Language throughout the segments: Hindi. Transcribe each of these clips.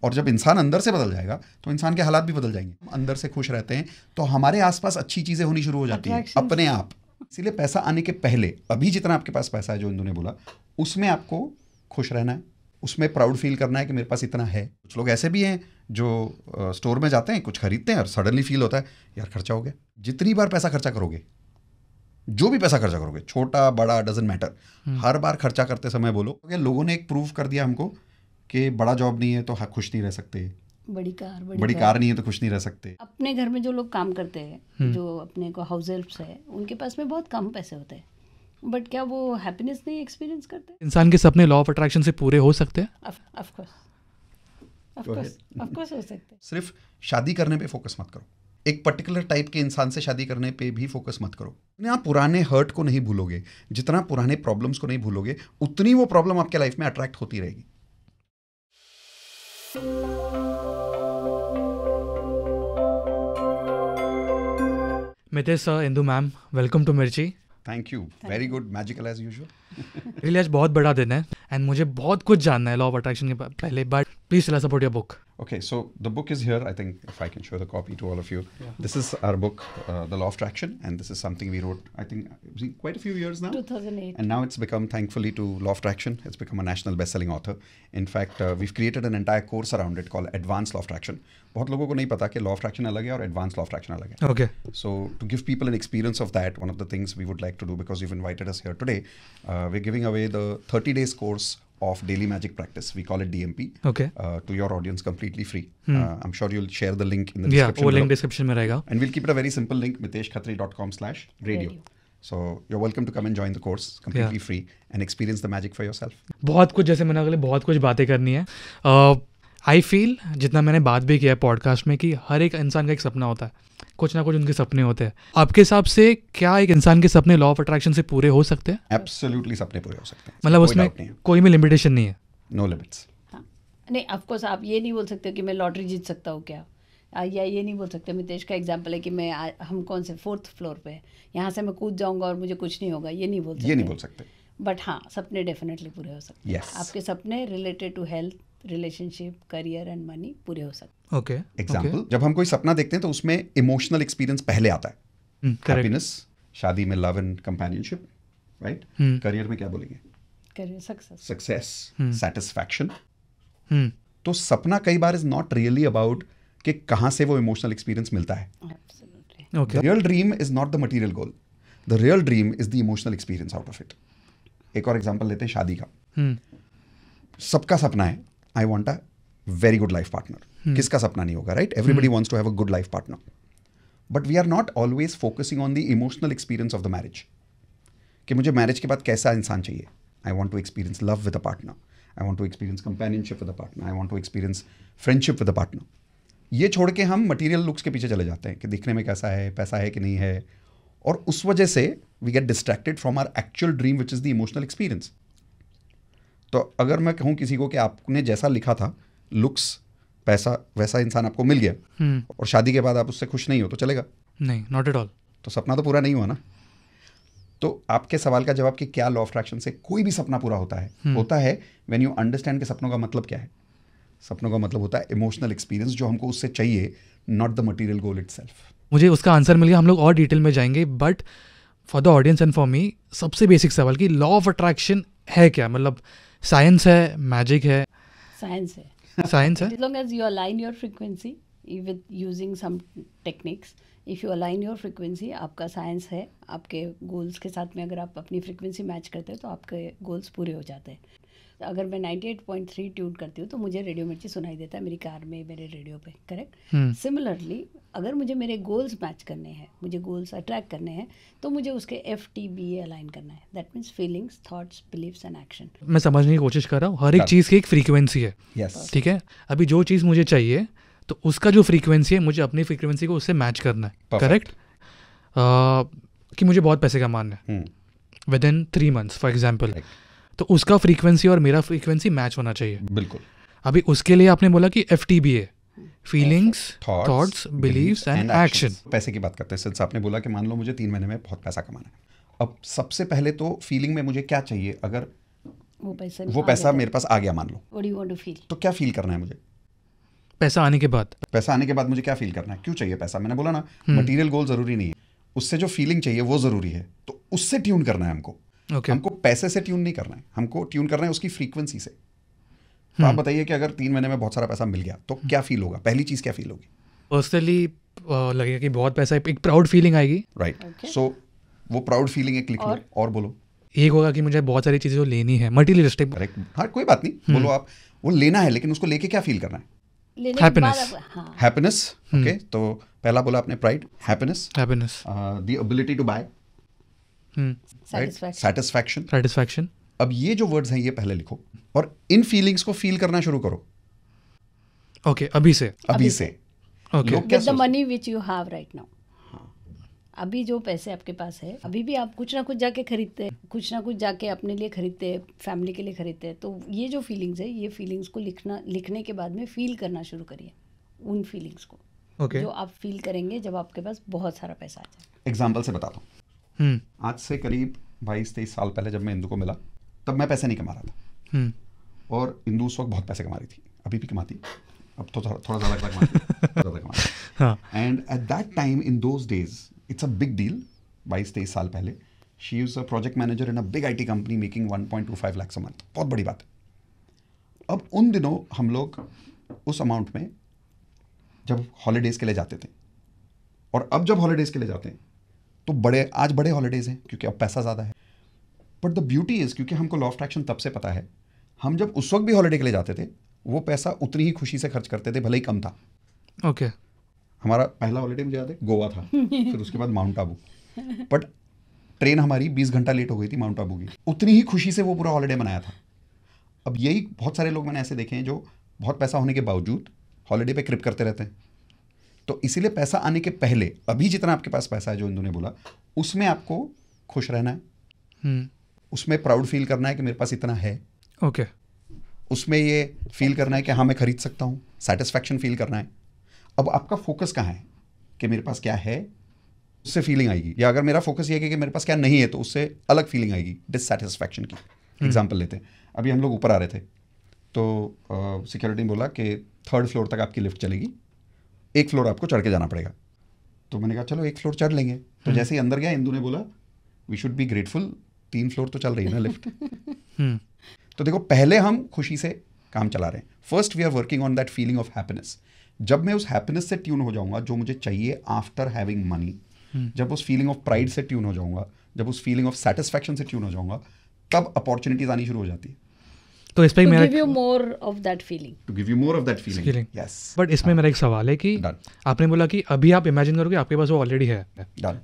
और जब इंसान अंदर से बदल जाएगा तो इंसान के हालात भी बदल जाएंगे। हम अंदर से खुश रहते हैं तो हमारे आसपास अच्छी चीज़ें होनी शुरू हो जाती हैं अपने आप। इसीलिए पैसा आने के पहले, अभी जितना आपके पास पैसा है, जो इंदु ने बोला, उसमें आपको खुश रहना है, उसमें प्राउड फील करना है कि मेरे पास इतना है। कुछ लोग ऐसे भी हैं जो स्टोर में जाते हैं, कुछ खरीदते हैं और सडनली फील होता है यार खर्चा हो गया। जितनी बार पैसा खर्चा करोगे, जो भी पैसा खर्चा करोगे, छोटा बड़ा डजंट मैटर, हर बार खर्चा करते समय बोलो लोगों ने एक प्रूव कर दिया हमको कि बड़ा जॉब नहीं है तो खुश नहीं रह सकते, बड़ी कार नहीं है तो खुश नहीं रह सकते। अपने घर में जो लोग काम करते हैं, जो अपने को हाउस हेल्प्स है, उनके पास में बहुत कम पैसे होते हैं, बट क्या वो हैप्पीनेस नहीं एक्सपीरियंस करते? इंसान के सपने लॉ ऑफ अट्रैक्शन से पूरे हो सकते हैं? ऑफ कोर्स हो सकते हैं। सिर्फ शादी करने पे फोकस मत करो, एक पर्टिकुलर टाइप के इंसान से शादी करने पे भी फोकस मत करो। आप पुराने हर्ट को नहीं भूलोगे, जितना पुराने प्रॉब्लम्स को नहीं भूलोगे, उतनी वो प्रॉब्लम आपके लाइफ में अट्रैक्ट होती रहेगी। Mitesh Indu ma'am, welcome to Mirchi. Thank you, very good, magical as usual. Really आज बहुत बड़ा दिन है एंड मुझे बहुत कुछ जानना है लॉ ऑफ अट्रैक्शन के पहले, but please tell us about your book. Okay, so the book is here. I think if I can show the copy to all of you. Yeah. This is our book, The Law of Attraction, and this is something we wrote, I think, quite a few years now. 2008. And now it's become, thankfully, to Law of Attraction, it's become a national best-selling author. In fact, we've created an entire course around it called Advanced Law of Attraction. बहुत लोगों को नहीं पता कि Law of Attraction अलग है और Advanced Law of Attraction अलग है. Okay. So to give people an experience of that, one of the things we would like to do, because you've invited us here today, we're giving away the 30 days course of daily magic practice. We call it DMP. Okay. To your audience, completely free. I'm sure you'll share the link in the description. वो link description में रहेगा. And we'll keep it a very simple link, miteshkhatri.com/radio. So you're welcome to come and join the course, completely free, and experience the magic for yourself. बहुत कुछ, जैसे मैंने अगले बहुत कुछ बातें करनी है. आई फील, जितना मैंने बात भी किया पॉडकास्ट में, कि हर एक इंसान का एक सपना होता है, कुछ ना कुछ उनके सपने होते हैं. आपके हिसाब से क्या एक इंसान के सपने लॉ ऑफ अट्रैक्शन से पूरे हो सकते हैं? एब्सोल्युटली सपने पूरे हो सकते हैं, मतलब उसमें कोई भी लिमिटेशन नहीं है? No limits. नहीं, ऑफ कोर्स आप ये नहीं बोल सकते कि मैं लॉटरी जीत सकता हूँ क्या, या ये नहीं बोल सकते. मितेश का एग्जांपल है कि हम कौन से 4th फ्लोर पे, यहाँ से मैं कूद जाऊँगा और मुझे कुछ नहीं होगा, ये नहीं बोल सकते. बट हाँ, सपने डेफिनेटली पूरे हो सकते हैं. आपके सपने related to health, relationship, career and money पूरे हो सकते हैं. ओके. एग्जाम्पल, जब हम कोई सपना देखते हैं तो उसमें इमोशनल एक्सपीरियंस पहले आता है. हैप्पीनेस, शादी में love and companionship, right. Career में क्या बोलेंगे? Career success, satisfaction. तो सपना कई bar is not really about कि कहाँ से वो इमोशनल एक्सपीरियंस मिलता है. Okay. The real dream is not the material goal. The real dream is the emotional experience out of it. एक और एग्जांपल लेते हैं शादी का. सबका सपना है, I want a very good life partner. किसका सपना नहीं होगा, right? Everybody wants to have a good life partner. But we are not always focusing on the emotional experience of the marriage, कि मुझे मैरिज के बाद कैसा इंसान चाहिए. I want to experience love with a partner, I want to experience companionship with a partner, I want to experience friendship with a partner. ये छोड़ के हम मटीरियल लुक्स के पीछे चले जाते हैं कि दिखने में कैसा है, पैसा है कि नहीं है, और उस वजह से we get distracted from our actual dream which is the emotional experience. तो अगर मैं कहूँ किसी को कि आपने जैसा लिखा था, लुक्स, पैसा, वैसा इंसान आपको मिल गया, और शादी के बाद आप उससे खुश नहीं हो, तो चलेगा? नहीं, नॉट एट ऑल. तो सपना तो पूरा नहीं हुआ ना. तो आपके सवाल का जवाब कि क्या लॉ ऑफ अट्रैक्शन से कोई भी सपना पूरा होता है, होता है व्हेन यू अंडरस्टैंड कि सपनों का मतलब क्या है. सपनों का मतलब होता है इमोशनल एक्सपीरियंस जो हमको उससे चाहिए, not the material goal itself. मुझे उसका आंसर मिल गया, हम लोग और डिटेल में जाएंगे, but for the audience and for me, सबसे बेसिक सवाल कि लॉ ऑफ अट्रैक्शन है क्या? मतलब साइंस है, मैजिक है? साइंस है. साइंस है. As long as you align your frequency with using some techniques, if you align your frequency, आपका साइंस है. आपके गोल्स के साथ में अगर आप अपनी फ्रीक्वेंसी मैच करते हैं तो आपके गोल्स पूरे हो जाते हैं. अगर मैं 98.3 ट्यून करती हूँ तो मुझे रेडियो मिर्ची सुनाई देता है मेरी कार में, मेरे रेडियो पे, करेक्ट. सिमिलरली अगर मुझे मेरे गोल्स मैच करने हैं, मुझे गोल्स अट्रैक्ट करने हैं, तो मुझे उसके FTBA अलाइन करना है. That means feelings, thoughts, beliefs and action. मैं समझने की कोशिश कर रहा हूँ, हर एक चीज़ की एक फ्रीक्वेंसी है. ठीक है. अभी जो चीज़ मुझे चाहिए, तो उसका जो फ्रीक्वेंसी है, मुझे अपनी फ्रीक्वेंसी को उससे मैच करना है. करेक्ट. कि मुझे बहुत पैसे कमाना है with in 3 months for example, तो उसका फ्रीक्वेंसी और मेरा फ्रीक्वेंसी मैच होना चाहिए. बिल्कुल. अभी उसके लिए आपने बोला कि FTBA, feelings, thoughts, beliefs and action. पैसे की बात करते हैं. सिंस आपने बोला कि मान लो मुझे 3 महीने में बहुत पैसा कमाना है, अब सबसे पहले तो फीलिंग में मुझे क्या चाहिए. अगर वो पैसा मेरे पास आ गया मान लो, What do you want to feel? तो क्या फील करना है मुझे? पैसा आने के बाद? पैसा आने के बाद मुझे क्या फील करना है, क्यों चाहिए पैसा? मैंने बोला ना, मटेरियल गोल जरूरी नहीं है, उससे जो फीलिंग चाहिए वो जरूरी है। तो उससे ट्यून करना है हमको। हमको पैसे से ट्यून नहीं करना है, हमको ट्यून करना है उसकी फ्रीक्वेंसी से। तो आप बताइए कि अगर 3 महीने में बहुत सारा पैसा मिल गया तो क्या फील होगा? पहली चीज क्या फील होगी? पर्सनली लगेगा कि बहुत पैसा है, एक प्राउड फीलिंग आएगी। राइट, सो वो प्राउड फीलिंग एक लिख लो और बोलो। एक होगा कि मुझे बहुत सारी चीजें जो लेनी है, मटेरियलिस्टिक। करेक्ट, हाँ कोई बात नहीं, बोलो आप। वो लेना है, लेकिन उसको लेके क्या फील करना है? हैप्पीनेस। ओके, तो पहला बोला आपने pride, happiness, the ability to buy, satisfaction. अब ये जो वर्ड्स हैं ये पहले लिखो और इन फीलिंग्स को फील करना शुरू करो। ओके, अभी से। Okay. With the money which you have right now. अभी जो पैसे आपके पास है, अभी भी आप कुछ ना कुछ जाके खरीदते हैं, कुछ ना कुछ जाके अपने लिए खरीदते हैं, फैमिली के लिए खरीदते हैं। तो ये जो फीलिंग्स है, ये फीलिंग्स को लिखने के बाद में फील करना शुरू करिए उन फीलिंग्स को। जो आप फील करेंगे जब आपके पास बहुत सारा पैसा आ जाए। एग्जाम्पल से बताता हूँ। आज से करीब 22-23 साल पहले जब मैं इंदू को मिला, तब मैं पैसे नहीं कमा रहा था और इंदू उस वक्त बहुत पैसे कमा रही थी, अभी भी कमाती, अब तो थोड़ा ज़्यादा कमाती। And at that time, in those days, it's a big deal. 22-23 साल पहले she is a project manager in a big IT company making 1.25 lakhs a month। बहुत बड़ी बात है। अब उन दिनों हम लोग उस अमाउंट में जब हॉलीडेज़ के लिए जाते थे, और अब जब हॉलीडेज़ के लिए जाते हैं तो आज बड़े हॉलीडेज़ हैं क्योंकि अब पैसा ज़्यादा है। बट द ब्यूटी इज़, क्योंकि हमको लॉ ऑफ अट्रैक्शन तब से पता है, हम जब उस वक्त भी हॉलीडे के लिए जाते थे वो पैसा उतनी ही खुशी से खर्च करते थे, भले ही कम था। ओके, हमारा पहला हॉलीडे मुझे याद है गोवा था, फिर उसके बाद माउंट आबू। बट ट्रेन हमारी 20 घंटा लेट हो गई थी माउंट आबू की, उतनी ही खुशी से वो पूरा हॉलीडे मनाया था। अब यही बहुत सारे लोग मैंने ऐसे देखे हैं जो बहुत पैसा होने के बावजूद हॉलीडे पे क्रिप करते रहते हैं। तो इसीलिए पैसा आने के पहले, अभी जितना आपके पास पैसा है, जो इंदु ने बोला, उसमें आपको खुश रहना है, उसमें प्राउड फील करना है कि मेरे पास इतना है। ओके, उसमें ये फील करना है कि हाँ मैं खरीद सकता हूँ, सेटिस्फैक्शन फील करना है। अब आपका फोकस कहाँ है कि मेरे पास क्या है, उससे फीलिंग आएगी। या अगर मेरा फोकस ये है कि मेरे पास क्या नहीं है, तो उससे अलग फीलिंग आएगी, डिससैटिस्फैक्शन की। एग्जाम्पल लेते हैं, अभी हम लोग ऊपर आ रहे थे तो सिक्योरिटी ने बोला कि 3rd फ्लोर तक आपकी लिफ्ट चलेगी, 1 फ्लोर आपको चढ़ के जाना पड़ेगा। तो मैंने कहा चलो 1 फ्लोर चढ़ लेंगे। तो जैसे ही अंदर गया, इंदु ने बोला we should be grateful, 3 floor तो चल रही है ना लिफ्ट। तो देखो, पहले हम खुशी से काम चला रहे हैं। First we are working on that feeling of happiness. जब मैं उस हैप्पीनेस से ट्यून हो जाऊंगा, जो मुझे चाहिए आफ्टर हैविंग मनी, जब उस फीलिंग ऑफ प्राइड से ट्यून हो जाऊंगा, जब उस फीलिंग ऑफ सेटिस्फैक्शन से ट्यून हो जाऊंगा, तब अपॉर्चुनिटीज आनी शुरू हो जाती है। तो इस पे मेरा give you more of that feeling. To give you more of that feeling. Yes. But इसमें मेरा एक सवाल है कि आपने बोला कि अभी आप इमेजिन करो कि आपके पास वो ऑलरेडी है,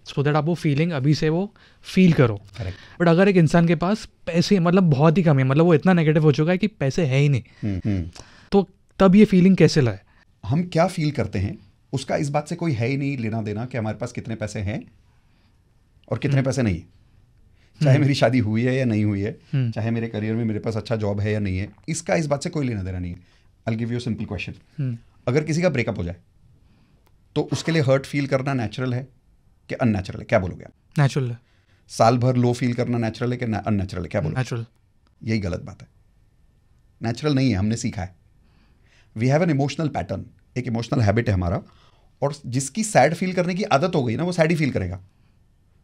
सो दैट आप वो फीलिंग अभी से वो फील करो। बट अगर एक इंसान के पास पैसे मतलब बहुत ही कम है, मतलब वो इतना नेगेटिव हो चुका है कि पैसे है ही नहीं, तो तब ये फीलिंग कैसे लाए? हम क्या फील करते हैं उसका इस बात से कोई है ही नहीं लेना देना कि हमारे पास कितने पैसे हैं और कितने पैसे नहीं है। चाहे मेरी शादी हुई है या नहीं हुई है, चाहे मेरे करियर में मेरे पास अच्छा जॉब है या नहीं है, इसका इस बात से कोई लेना देना नहीं है। I give you simple question, अगर किसी का ब्रेकअप हो जाए तो उसके लिए हर्ट फील करना नेचुरल है कि अननेचुरल है? क्या बोलोगे आप? नेचुरल है। साल भर लो फील करना नेचुरल है कि अननेचुरल है? क्या बोलोगे? नेचुरल। यही गलत बात है, नेचुरल नहीं है, हमने सीखा है। We have an emotional pattern, एक इमोशनल हैबिट है हमारा, और जिसकी सैड फील करने की आदत हो गई ना, वो सैड ही फील करेगा,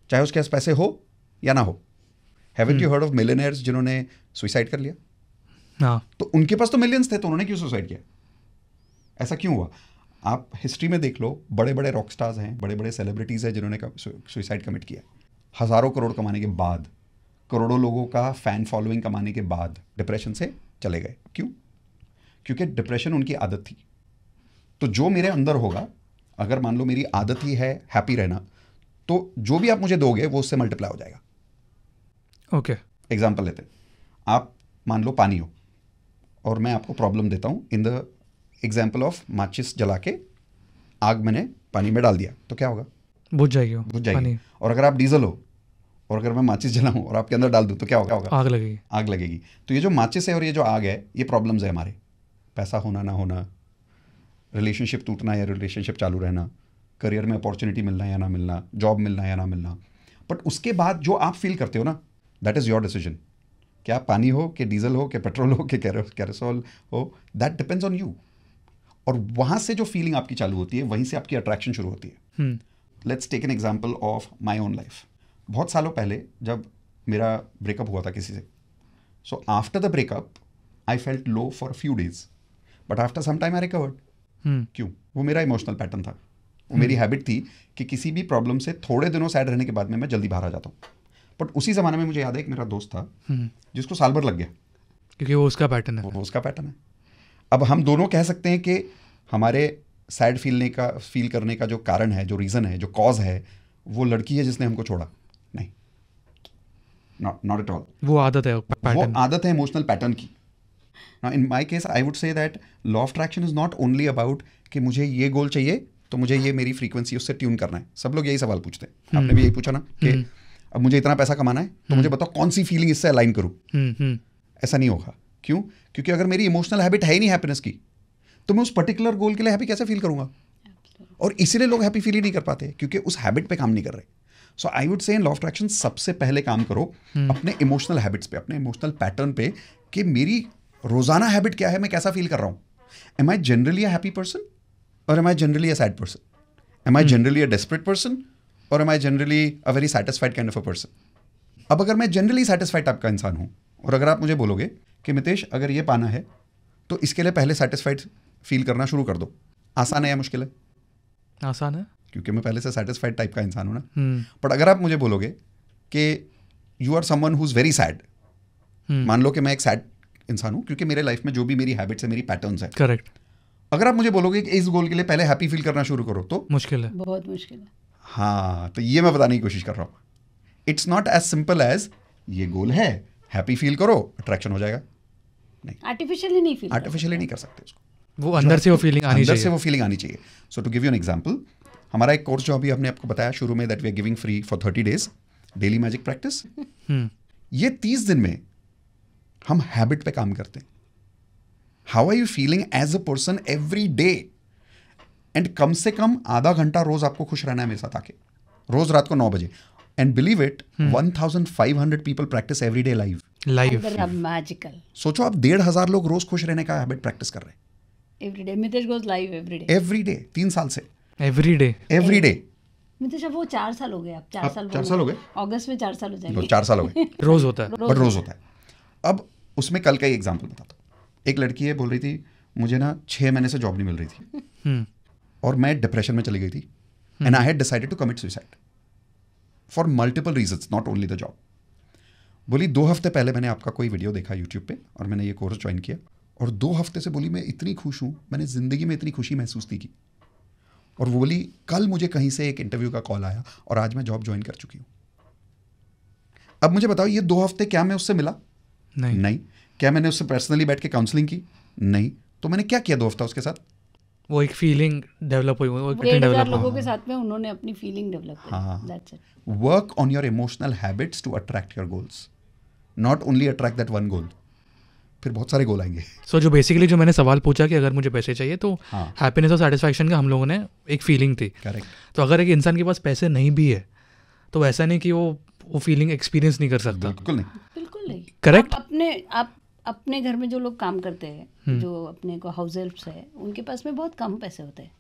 चाहे उसके पास पैसे हो या ना हो। Haven't you heard of millionaires जिन्होंने सुसाइड कर लिया? हाँ। तो उनके पास तो मिलियंस थे, तो उन्होंने क्यों सुसाइड किया? ऐसा क्यों हुआ? आप हिस्ट्री में देख लो, बड़े बड़े रॉक स्टार्स हैं, बड़े बड़े सेलिब्रिटीज़ हैं जिन्होंने सुसाइड कमिट किया, हज़ारों करोड़ कमाने के बाद, करोड़ों लोगों का फैन फॉलोइंग कमाने के बाद डिप्रेशन से चले गए। क्यों? क्योंकि डिप्रेशन उनकी आदत थी। तो जो मेरे अंदर होगा, अगर मान लो मेरी आदत ही है हैप्पी रहना, तो जो भी आप मुझे दोगे वो उससे मल्टीप्लाई हो जाएगा। ओके, एग्जाम्पल लेते हैं, आप मान लो पानी हो और मैं आपको प्रॉब्लम देता हूँ इन द एग्जाम्पल ऑफ माचिस जला के आग मैंने पानी में डाल दिया, तो क्या होगा? बुझ जाएगी। और अगर आप डीजल हो और अगर मैं माचिस जलाऊं और आपके अंदर डाल दूं तो क्या होगा? आग लगेगी। तो ये जो माचिस है और ये जो आग है, ये प्रॉब्लम्स है हमारे। पैसा होना ना होना, रिलेशनशिप टूटना या रिलेशनशिप चालू रहना, करियर में अपॉर्चुनिटी मिलना या ना मिलना, जॉब मिलना या ना मिलना। बट उसके बाद जो आप फील करते हो ना, दैट इज़ योर डिसीजन। क्या पानी हो कि डीजल हो कि पेट्रोल हो कि कैरोसोल हो, दैट डिपेंड्स ऑन यू। और वहां से जो फीलिंग आपकी चालू होती है, वहीं से आपकी अट्रैक्शन शुरू होती है. Let's take an example of my own life. बहुत सालों पहले जब मेरा ब्रेकअप हुआ था किसी से, so after the breakup I felt low for few days, but after some time I recovered. क्यों? वो मेरा इमोशनल पैटर्न था. वो मेरी हैबिट थी कि किसी भी प्रॉब्लम से थोड़े दिनों सैड रहने के बाद में मैं जल्दी बाहर आ जाता हूँ. बट उसी ज़माने में मुझे याद है एक मेरा दोस्त था जिसको साल भर लग गया, क्योंकि वो उसका पैटर्न है. वो उसका पैटर्न है. अब हम दोनों कह सकते हैं कि हमारे सैड फील करने का जो कारण है, जो रीज़न है, जो कॉज है, वो लड़की है जिसने हमको छोड़ा. नहीं, नॉट एट ऑल. वो आदत है, वो आदत है इमोशनल पैटर्न की. Now, in my case, I would say that law of attraction is not only about कि मुझे ये गोल चाहिए तो मुझे ये मेरी फ्रीक्वेंसी उससे ट्यून करना है. सब लोग यही सवाल पूछते हैं. आपने भी यही पूछा ना कि अब मुझे इतना पैसा कमाना है तो मुझे बताओ कौन सी फीलिंग इससे अलाइन करूँ. ऐसा नहीं होगा. क्यों? क्योंकि अगर मेरी इमोशनल हैबिट है ही नहीं हैप्पीनेस की, तो मैं उस पर्टिकुलर गोल के लिए हैप्पी कैसे फील करूंगा. और इसीलिए लोग हैप्पी फील ही नहीं कर पाते, क्योंकि उस हैबिट पे काम नहीं कर रहे. सो I would say in law of attraction सबसे पहले काम करो अपने इमोशनल हैबिट्स पे, अपने इमोशनल पैटर्न पे, कि मेरी रोजाना हैबिट क्या है, मैं कैसा फील कर रहा हूँ. Am I generally a happy person और am I generally a sad person? Am I generally a desperate person और am I generally a very satisfied kind of a person? अब अगर मैं जनरली सैटिस्फाइड टाइप का इंसान हूँ और अगर आप मुझे बोलोगे कि मितेश अगर ये पाना है तो इसके लिए पहले सैटिस्फाइड फील करना शुरू कर दो, आसान है या मुश्किल है? आसान है, क्योंकि मैं पहले से सैटिस्फाइड टाइप का इंसान हूँ ना. बट अगर आप मुझे बोलोगे कि you are someone who is very sad, मान लो कि मैं एक सैड इंसान हूँ क्योंकि मेरे लाइफ में जो भी मेरी हैबिट्स है, मेरी पैटर्न्स है, करेक्ट. अगर आप मुझे बोलोगे कि इस गोल के लिए पहले हैप्पी फील करना शुरू करो, तो मुश्किल है, बहुत मुश्किल है. हाँ, तो ये मैं बताने की कोशिश कर रहा हूँ. It's not as simple as ये गोल है, हैप्पी फील करो, अट्रैक्शन हो जाएगा. नहीं, आर्टिफिशियली नहीं कर सकते उसको. वो अंदर से वो फीलिंग आनी चाहिए. अंदर से वो फीलिंग आनी चाहिए. So to give you an example, हमारा एक कोर्स जो अभी हमने आपको बताया शुरू में, that we are giving free for 30 days daily magic practice. ये 30 दिन में हम हैबिट पे काम करते हैं. How are you feeling as a person every day, and कम से कम आधा घंटा रोज आपको खुश रहना है मेरे साथ आके, रोज रात को 9 बजे. And believe it, 1500 people practice every day live. Magical. सोचो आप 1,500 लोग रोज खुश रहने का हैबिट प्रैक्टिस कर रहे हैं everyday. Mitesh goes live everyday 3 साल से. Every day. मितेश अब वो 4 साल हो गए. अब 4 साल हो गए. अगस्त में 4 साल हो जाएंगे. 4 साल हो गए. रोज होता है, बट रोज होता है. अब उसमें कल का ही एग्जाम्पल बताता हूँ. एक लड़की है, बोल रही थी मुझे ना 6 महीने से जॉब नहीं मिल रही थी और मैं डिप्रेशन में चली गई थी, and I had decided to commit suicide for multiple reasons, not only the job. बोली 2 हफ्ते पहले मैंने आपका कोई वीडियो देखा यूट्यूब पे और मैंने ये कोर्स ज्वाइन किया, और 2 हफ्ते से बोली मैं इतनी खुश हूँ, मैंने ज़िंदगी में इतनी खुशी महसूस नहीं की. और वो बोली कल मुझे कहीं से एक इंटरव्यू का कॉल आया और आज मैं जॉब ज्वाइन कर चुकी हूँ. अब मुझे बताओ, ये 2 हफ्ते क्या मैं उससे मिला? नहीं. क्या मैंने उससे पर्सनली बैठ के काउंसलिंग की? नहीं. तो मैंने क्या किया 2 हफ्ता उसके साथ? वो एक फीलिंग डेवलप हुई, वो 1,000 लोगों के साथ में उन्होंने अपनी फीलिंग डेवलप की. That's it. Work on your emotional habits to attract your goals, not only attract that one goal. फिर बहुत सारे गोल आएंगे. सो जो बेसिकली जो मैंने सवाल पूछा कि अगर मुझे पैसे चाहिए तो हैप्पीनेस और सेटिस्फैक्शन का हम लोगों ने एक फीलिंग थी. करेक्ट. तो अगर एक इंसान के पास पैसे नहीं भी है तो ऐसा नहीं कि वो फीलिंग एक्सपीरियंस नहीं कर सकता. बिल्कुल नहीं. करेक्ट. आप अपने घर में जो लोग काम करते हैं, जो अपने को हाउस हेल्प्स है, उनके पास में बहुत कम पैसे होते हैं,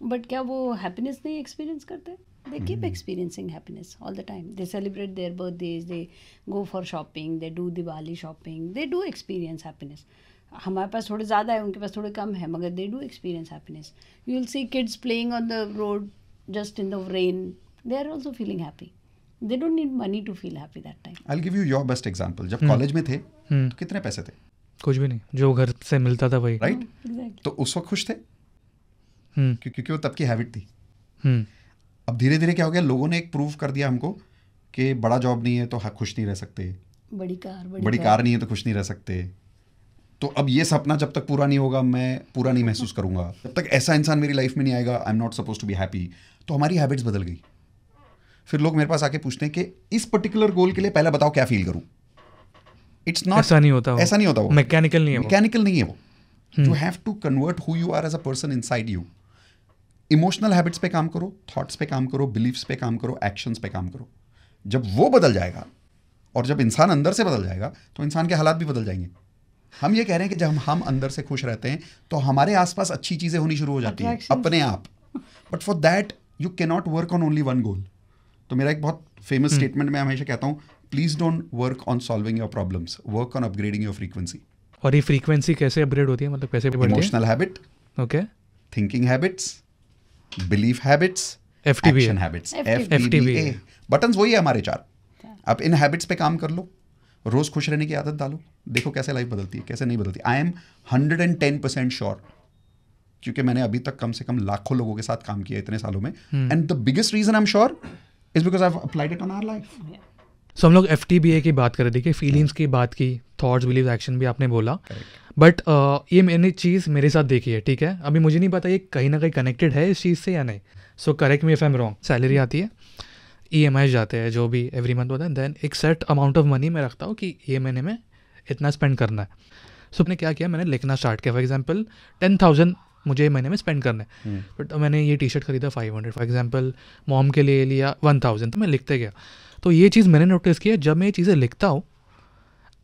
बट क्या वो हैप्पीनेस नहीं एक्सपीरियंस करते? They keep experiencing happiness all the time. They celebrate their birthdays, they go for shopping, they do Diwali shopping, they do experience happiness. हमारे पास थोड़े ज़्यादा है, उनके पास थोड़े कम है, मगर they do experience happiness. You will see kids playing on the road just in the rain. They are also feeling happy. They don't need money to feel happy that time. I'll give you your best example. जब कॉलेज में थे तो कितने पैसे थे? कुछ भी नहीं, जो घर से मिलता था वही. राइट. तो उस वक्त खुश थे क्योंकि वो तब की हैबिट थी. अब धीरे धीरे क्या हो गया, लोगों ने एक प्रूव कर दिया हमको कि बड़ा जॉब नहीं है तो खुश नहीं रह सकते, बड़ी कार नहीं है तो खुश नहीं रह सकते. तो अब ये सपना जब तक पूरा नहीं होगा मैं पूरा नहीं महसूस करूंगा, जब तक ऐसा इंसान मेरी लाइफ में नहीं आएगा, I am not supposed to be happy. तो हमारी हैबिट्स बदल गई. फिर लोग मेरे पास आके पूछते हैं कि इस पर्टिकुलर गोल के लिए पहले बताओ क्या फील करूं. इट्स नॉट, ऐसा नहीं होता वो मैकेनिकल नहीं है वो. You have to convert who you are as a person inside you. Emotional habits पे काम करो, थॉट्स पे काम करो, बिलीफ्स पे काम करो, एक्शंस पे काम करो. जब वो बदल जाएगा और जब इंसान अंदर से बदल जाएगा तो इंसान के हालात भी बदल जाएंगे. हम ये कह रहे हैं कि जब हम अंदर से खुश रहते हैं तो हमारे आसपास अच्छी चीजें होनी शुरू हो जाती हैं अपने आप. But for that you can not work on only one goal. तो मेरा एक बहुत फेमस स्टेटमेंट मैं हमेशा कहता हूँ, please don't work on solving your problems, work on upgrading your frequency. और ये फ्रीक्वेंसी कैसे अपग्रेड होती है, मतलब कैसे बढ़ती है? Emotional habit, okay, thinking habits, belief habits, FTBA. Action habits. FTBA. Buttons वही है हमारे 4. आप इन हैबिट्स पे काम कर लो, रोज खुश रहने की आदत डालो, देखो कैसे लाइफ बदलती है, कैसे नहीं बदलती. आई एम 110% श्योर, क्योंकि मैंने अभी तक कम से कम लाखों लोगों के साथ काम किया इतने सालों में. And the biggest reason I am sure is because I have applied it on our life. So हम लोग FTBA की बात कर रहे थे कि फीलिंग्स की बात की, थॉट्स, बिलीव, एक्शन भी आपने बोला. बट ये मैंने चीज़ मेरे साथ देखी है, ठीक है. अभी मुझे नहीं पता ये कहीं ना कहीं कनेक्टेड है इस चीज़ से या नहीं. So correct me if I am wrong. Salary आती है, EMI जाते हैं जो भी एवरी मंथ होता है, देन एक सेट अमाउंट ऑफ मनी मैं रखता हूँ कि ये महीने में इतना स्पेंड करना है. सो मैंने क्या किया, मैंने लिखना स्टार्ट किया. फॉर एग्जाम्पल 10,000 मुझे महीने में स्पेंड करना है. बट मैंने ये टी शर्ट खरीदा 500, फॉर एग्जाम्पल मॉम के लिए लिया 1000, तो मैं लिखते गया. तो ये चीज़ मैंने नोटिस किया, जब मैं ये चीज़ें लिखता हूँ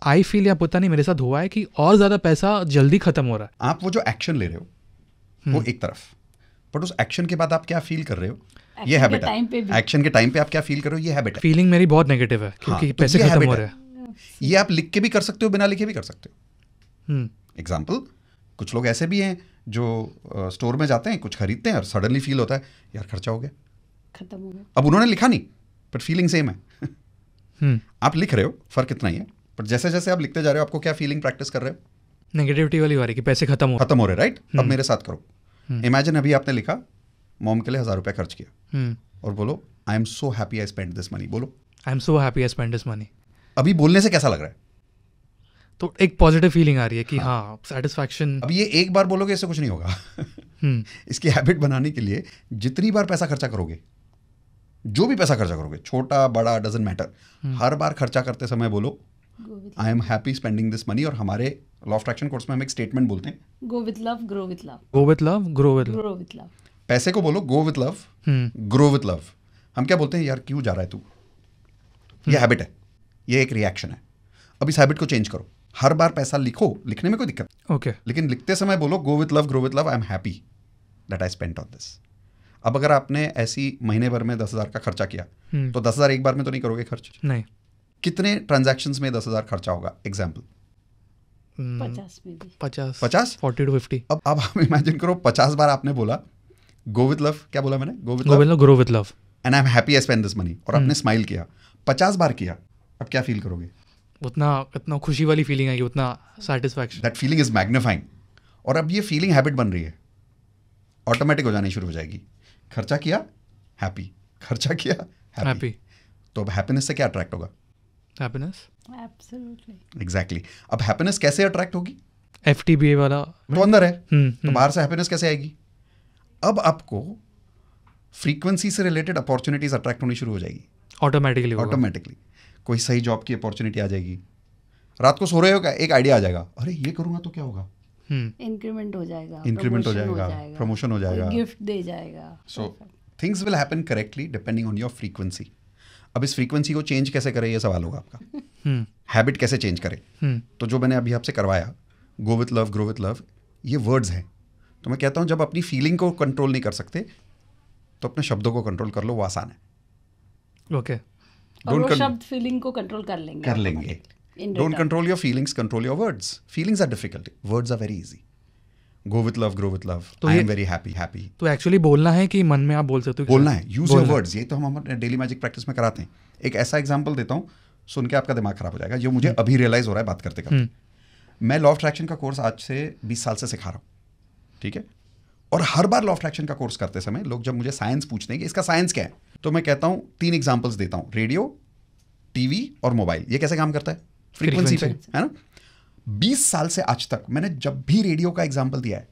आई फील, या पता नहीं मेरे साथ हुआ है कि और ज़्यादा पैसा जल्दी ख़त्म हो रहा है. आप वो जो एक्शन ले रहे हो वो एक तरफ, बट उस एक्शन के बाद आप क्या फील कर रहे हो, ये हैबिट है. एक्शन के टाइम पे आप क्या फील कर रहे हो, ये हैबिट है. फीलिंग मेरी बहुत नेगेटिव है क्योंकि तो पैसे खत्म हो रहे हैं. ये आप लिख के भी कर सकते हो, बिना लिखे भी कर सकते हो. एग्जाम्पल, कुछ लोग ऐसे भी हैं जो स्टोर में जाते हैं, कुछ खरीदते हैं और सडनली फील होता है यार खर्चा हो गया, खत्म हो गया. अब उन्होंने लिखा नहीं बट फीलिंग सेम है. आप लिख रहे हो, फर्क इतना ही है. बट जैसे जैसे आप लिखते जा रहे हो, आपको क्या फीलिंग प्रैक्टिस कर रहे हो, नेगेटिविटी वाली हो रही है कि पैसे खत्म हो रहे, राइट. अब मेरे साथ करो. इमेजिन अभी आपने लिखा मॉम के लिए 1000 रुपया खर्च किया, और बोलो I am so happy I spend this money. बोलो I am so happy I spend this money. अभी बोलने से कैसा लग रहा है? तो एक पॉजिटिव फीलिंग आ रही है कि हाँ सेटिस्फैक्शन. अब ये एक बार बोलोगे इससे कुछ नहीं होगा. इसकी हैबिट बनाने के लिए जितनी बार पैसा खर्चा करोगे, जो भी पैसा खर्चा करोगे, छोटा बड़ा डजंट मैटर, हर बार खर्चा करते समय बोलो I am happy spending this money. और हमारे लॉ ऑफ अट्रैक्शन कोर्स में हम एक स्टेटमेंट बोलते हैं, go with love, grow with love. Go with love, grow with grow with love. पैसे को बोलो go with love, grow with love. हम क्या बोलते हैं, यार क्यों जा रहा है तू, ये हैबिट है, ये एक रिएक्शन है. अब इस हैबिट को चेंज करो. हर बार पैसा लिखो, लिखने में कोई दिक्कत नहीं, ओके, लेकिन लिखते समय बोलो go with love, grow with love, I am happy that I spent on this. अब अगर आपने ऐसी महीने भर में 10,000 का खर्चा किया, तो 10,000 एक बार में तो नहीं करोगे खर्च. नहीं. कितने ट्रांजैक्शंस में 10,000 खर्चा होगा? एग्जाम्पल 50 में भी 50 40 to 50. अब आप इमेजिन करो 50 बार आपने बोला गो विद लव. क्या बोला मैंने? Go with love, grow with love, and I am happy I spend this money. और आपने स्माइल किया, 50 बार किया. अब क्या फील करोगे? उतना खुशी वाली फीलिंग आएगी, उतना satisfaction. That feeling is magnifying. और अब ये फीलिंग हैबिट बन रही है, ऑटोमेटिक हो जानी शुरू हो जाएगी. खर्चा किया हैप्पी, खर्चा किया हैप्पी. तो अब हैप्पीनेस से क्या अट्रैक्ट होगा? हैप्पीनेस. एब्सोल्युटली. एग्जैक्टली. अब हैप्पीनेस कैसे अट्रैक्ट होगी? FTBA वाला तो अंदर है, तो बाहर से हैप्पीनेस कैसे आएगी? अब आपको फ्रीक्वेंसी से रिलेटेड अपॉर्चुनिटीज अट्रैक्ट होनी शुरू हो जाएगी ऑटोमेटिकली. कोई सही जॉब की अपॉर्चुनिटी आ जाएगी. रात को सो रहे हो, एक आइडिया आ जाएगा, अरे ये करूंगा तो क्या होगा, इंक्रीमेंट हो जाएगा, प्रमोशन हो जाएगा, गिफ्ट दे जाएगा. So things will happen correctly depending on your frequency. अब इस फ्रीक्वेंसी को चेंज कैसे करें, ये सवाल होगा आपका. हैबिट कैसे चेंज करें? तो जो मैंने अभी आपसे करवाया, go with love, grow with love, ये वर्ड्स हैं. तो मैं कहता हूँ जब अपनी फीलिंग को कंट्रोल नहीं कर सकते तो अपने शब्दों को कंट्रोल कर लो, वो आसान है. ओके. और वो शब्द फीलिंग को कंट्रोल कर लेंगे. Don't control your feelings, control your words. Feelings are difficult. Words are very easy. Go with love, grow with love. I am very happy. तो एक्चुअली बोलना है कि मन में आप बोल सकते हो? बोलना है. Use your words. ये तो हम हमारे डेली मैजिक प्रैक्टिस में कराते हैं. एक ऐसा एग्जाम्पल देता हूँ, सुन के आपका दिमाग खराब हो जाएगा, जो मुझे अभी रियलाइज हो रहा है बात करते करते. मैं लॉ ऑफ अट्रैक्शन का कोर्स आज से 20 साल से सिखा रहा हूँ, ठीक है. और हर बार लॉ ऑफ अट्रैक्शन का कोर्स करते समय लोग जब मुझे साइंस पूछते हैं कि इसका साइंस क्या है, तो मैं कहता हूँ 3 एग्जाम्पल्स देता हूँ. रेडियो, टीवी और मोबाइल. ये कैसे काम करता है? फ्रीक्वेंसी पे, है ना. 20 साल से आज तक मैंने जब भी रेडियो का एग्जाम्पल दिया है,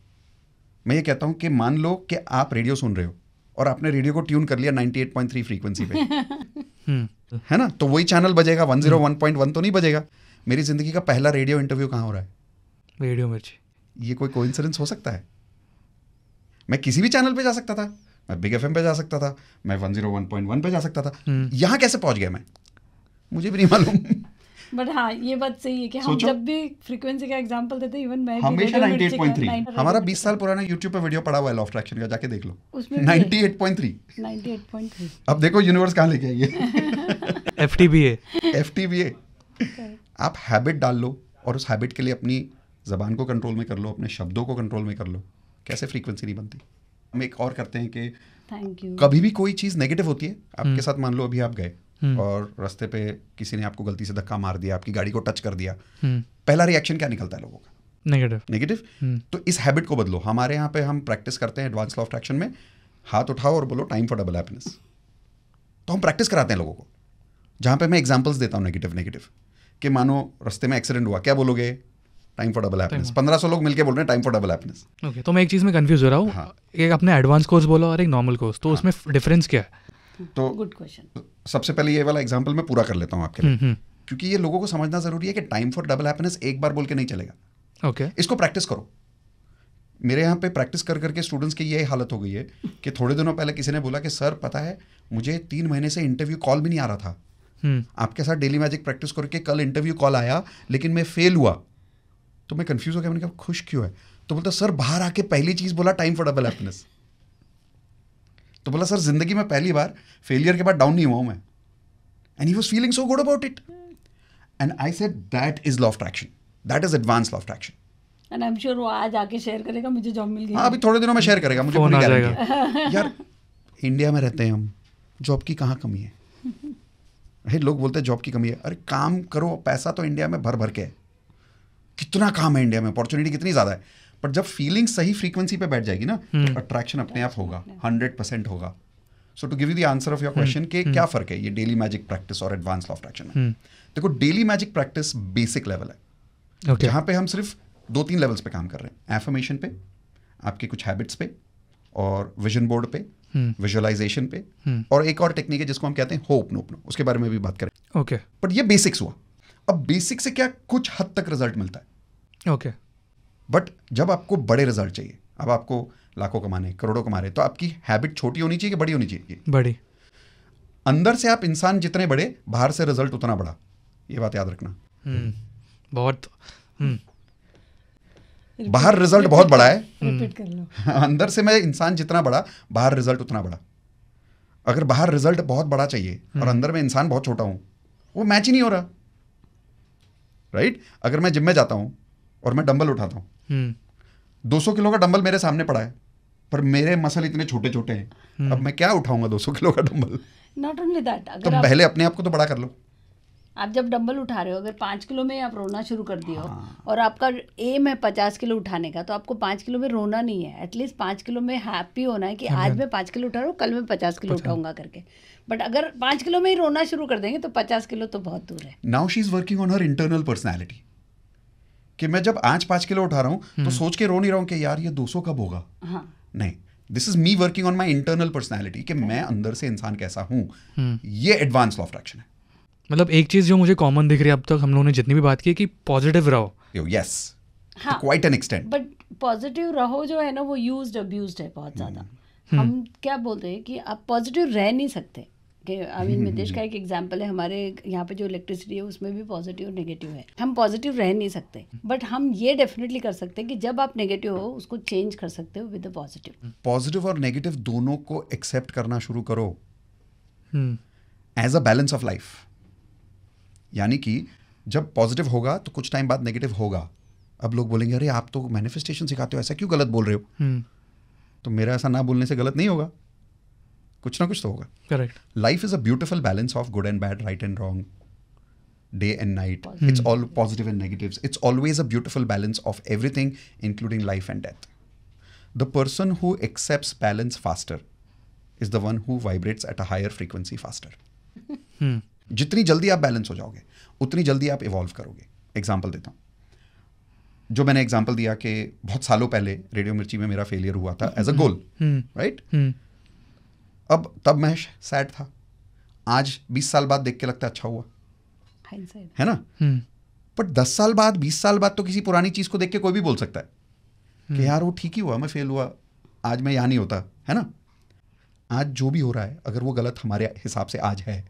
मैं ये कहता हूं कि मान लो कि आप रेडियो सुन रहे हो और आपने रेडियो को ट्यून कर लिया 98.3 फ्रीक्वेंसी पे, है ना. तो वही चैनल बजेगा, 101.1 तो नहीं बजेगा. मेरी जिंदगी का पहला रेडियो इंटरव्यू कहाँ हो रहा है? रेडियो मिर्ची. ये कोई कोइंसिडेंस हो सकता है? मैं किसी भी चैनल पे जा सकता था, मैं बिग FM पे जा सकता था, मैं 101.1 पे जा सकता था. यहाँ कैसे पहुंच गया मैं? मुझे भी नहीं मालूम. बट हाँ ये बात सही है कि हम जब भी फ्रीक्वेंसी का एग्जांपल देते हैं, इवन मैं हमेशा 98.3 हमारा 20 साल पुराना YouTube पे वीडियो पड़ा हुआ है लॉ ऑफ अट्रैक्शन का, जाके देख लो। 98.3 अब देखो यूनिवर्स कहाँ लेके आई है। FTBA आप हैबिट डाल लो और उस हैबिट के लिए अपनी जबान को कंट्रोल में कर लो, अपने शब्दों को कंट्रोल में कर लो, कैसे फ्रीक्वेंसी नहीं बनती। हम एक और करते हैं कि कभी भी कोई चीज़ नेगेटिव होती है आपके साथ, मान लो अभी आप गए और रास्ते पे किसी ने आपको गलती से धक्का मार दिया, आपकी गाड़ी को टच कर दिया, पहला रिएक्शन क्या निकलता है लोगों का? नेगेटिव। तो इस हैबिट को बदलो। हमारे यहाँ पे हम प्रैक्टिस करते हैं एडवांस लॉ ऑफ अट्रैक्शन में, हाथ उठाओ और बोलो टाइम फॉर डबल हैप्पीनेस। तो हम प्रैक्टिस कराते हैं लोगों को, जहाँ पे मैं एग्जांपल्स देता हूँ नेगेटिव कि मानो रास्ते में एक्सीडेंट हुआ, क्या बोलोगे? Time for double happiness. 1500 लोग मिलके बोल रहे हैं time for double happiness. Okay, तो मैं एक चीज़ में कंफ्यूज हो रहा हूँ। हाँ। एक आपने एडवांस कोर्स बोला और एक नॉर्मल कोर्स, तो उसमें डिफरेंस क्या है? तो गुड क्वेश्चन। सबसे पहले ये वाला एग्जांपल मैं पूरा कर लेता हूँ आपके लिए, क्योंकि ये लोगों को समझना जरूरी है कि टाइम फॉर डबल हैप्पीनेस एक बार बोल के नहीं चलेगा। ओके, इसको प्रैक्टिस करो। मेरे यहाँ पे प्रैक्टिस कर करके स्टूडेंट्स की ये हालत हो गई है कि थोड़े दिनों पहले किसी ने बोला कि सर पता है मुझे 3 महीने से इंटरव्यू कॉल भी नहीं आ रहा था, आपके साथ डेली मैजिक प्रैक्टिस करके कल इंटरव्यू कॉल आया लेकिन मैं फेल हुआ। तो मैं कंफ्यूज हो गया, मैंने कहा खुश क्यों है? तो बोलता सर बाहर आके पहली चीज बोला टाइम फॉर डबल हैप्पीनेस। तो बोला सर जिंदगी में पहली बार फेलियर के बाद डाउन नहीं हुआ हूं मैं। And he was feeling so good about it. And I said that is law of attraction, that is advance law of attraction. And I am sure वो आज आके शेयर करेगा मुझे जॉब मिल गई। हाँ, अभी थोड़े दिनों में शेयर करेगा, मुझे पूरी गारंटी है। यार इंडिया में रहते हैं हम, जॉब की कहाँ कमी है? अरे लोग बोलते हैं जॉब की कमी है, अरे काम करो, पैसा तो इंडिया में भर भर के है, कितना काम है इंडिया में, अपॉर्चुनिटी कितनी ज़्यादा है। पर जब फीलिंग सही फ्रीक्वेंसी पे बैठ जाएगी ना, तो अट्रैक्शन अपने आप होगा, 100% होगा। So to give you the answer of your question के क्या फ़र्क है ये डेली मैजिक प्रैक्टिस और एडवांस लॉ ऑफ अट्रैक्शन में। देखो daily magic practice basic level है, जहाँ पे हम सिर्फ 2-3 लेवल्स पे काम कर रहे हैं। एफर्मेशन पे, आपके कुछ हैबिट्स पे, और विजन बोर्ड पे, विजुअलाइजेशन पे, और एक और टेक्निक है जिसको हम कहते हैं होपनोपनो, उसके बारे में भी बात करें। ओके, बट ये बेसिक्स हुआ। अब बेसिक से क्या कुछ हद तक रिजल्ट मिलता है, ओके, बट जब आपको बड़े रिजल्ट चाहिए, अब आपको लाखों कमाने, करोड़ों कमाने, तो आपकी हैबिट छोटी होनी चाहिए कि बड़ी होनी चाहिए? बड़ी। अंदर से आप इंसान जितने बड़े, बाहर से रिजल्ट उतना बड़ा, ये बात याद रखना। बहुत बाहर रिजल्ट बहुत बड़ा है, रिपीट कर लो। अंदर से मैं इंसान जितना बड़ा, बाहर रिजल्ट उतना बड़ा। अगर बाहर रिजल्ट बहुत बड़ा चाहिए और अंदर में इंसान बहुत छोटा हूं, वो मैच ही नहीं हो रहा, राइट? अगर मैं जिम में जाता हूं और मैं डंबल उठाता हूं, 200 किलो का डंबल मेरे सामने पड़ा है, पर मेरे मसल इतने छोटे छोटे हैं, अब मैं क्या उठाऊंगा 200 किलो का डंबल? नॉट ओनली दैट, तो पहले अपने आप को तो बड़ा कर लो। आप जब डंबल उठा रहे हो, अगर 5 किलो में आप रोना शुरू कर दिए हो और आपका एम है 50 किलो उठाने का, तो आपको 5 किलो में रोना नहीं है, एटलीस्ट 5 किलो में हैप्पी होना है कि आज मैं 5 किलो उठा रहा हूँ, कल मैं 50 किलो उठाऊंगा करके। बट अगर 5 किलो में ही रोना शुरू कर देंगे तो 50 किलो तो बहुत दूर है। Now she is working on her internal personality, कि मैं जब आज 5 किलो उठा रहा हूँ तो सोच के रो नहीं रहा हूँ कि यार ये 200 कब होगा। नहीं, this is me working on my internal personality, कि मैं अंदर से इंसान कैसा हूँ। ये एडवांस लॉ ऑफ अट्रैक्शन है। मतलब एक चीज जो मुझे कॉमन दिख रही है अब तक हम लोगों ने जितनी भी बात की, कि पॉजिटिव रहो। Yes, quite an extent. But positive रहो जो है ना, वो यूज्ड अब्यूज्ड है बहुत ज़्यादा। हम क्या बोलते हैं कि आप पॉजिटिव रह नहीं सकते। कि मितेश का एक एग्जांपल है, हमारे यहाँ पे जो इलेक्ट्रिसिटी है उसमें भी पॉजिटिव और नेगेटिव है। हम पॉजिटिव रह नहीं सकते, बट हम ये डेफिनेटली कर सकते हैं कि जब आप नेगेटिव हो उसको चेंज कर सकते हो विद द पॉजिटिव। पॉजिटिव और नेगेटिव दोनों को एक्सेप्ट करना शुरू करो as a balance of life. यानी कि जब पॉजिटिव होगा तो कुछ टाइम बाद नेगेटिव होगा। अब लोग बोलेंगे अरे आप तो मैनिफेस्टेशन सिखाते हो, ऐसा क्यों गलत बोल रहे हो? तो मेरा ऐसा ना बोलने से गलत नहीं होगा, कुछ ना कुछ तो होगा। Correct. Life is a beautiful balance of good and bad, right and wrong, day and night. It's all positive and negatives. It's always a beautiful balance of everything, including life and death. The person who accepts balance faster is the one who vibrates at a higher frequency faster. जितनी जल्दी आप बैलेंस हो जाओगे उतनी जल्दी आप इवॉल्व करोगे. एग्जाम्पल देता हूँ, जो मैंने एग्जाम्पल दिया कि बहुत सालों पहले रेडियो मिर्ची में मेरा फेलियर हुआ था एज अ गोल, राइट? अब तब मैं सैड था, आज 20 साल बाद देख के लगता है अच्छा हुआ, है ना? बट 10 साल बाद 20 साल बाद तो किसी पुरानी चीज को देख के कोई भी बोल सकता है कि यार वो ठीक ही हुआ, मैं फेल हुआ, आज मैं यहाँ नहीं होता, है ना? आज जो भी हो रहा है अगर वो गलत हमारे हिसाब से आज है,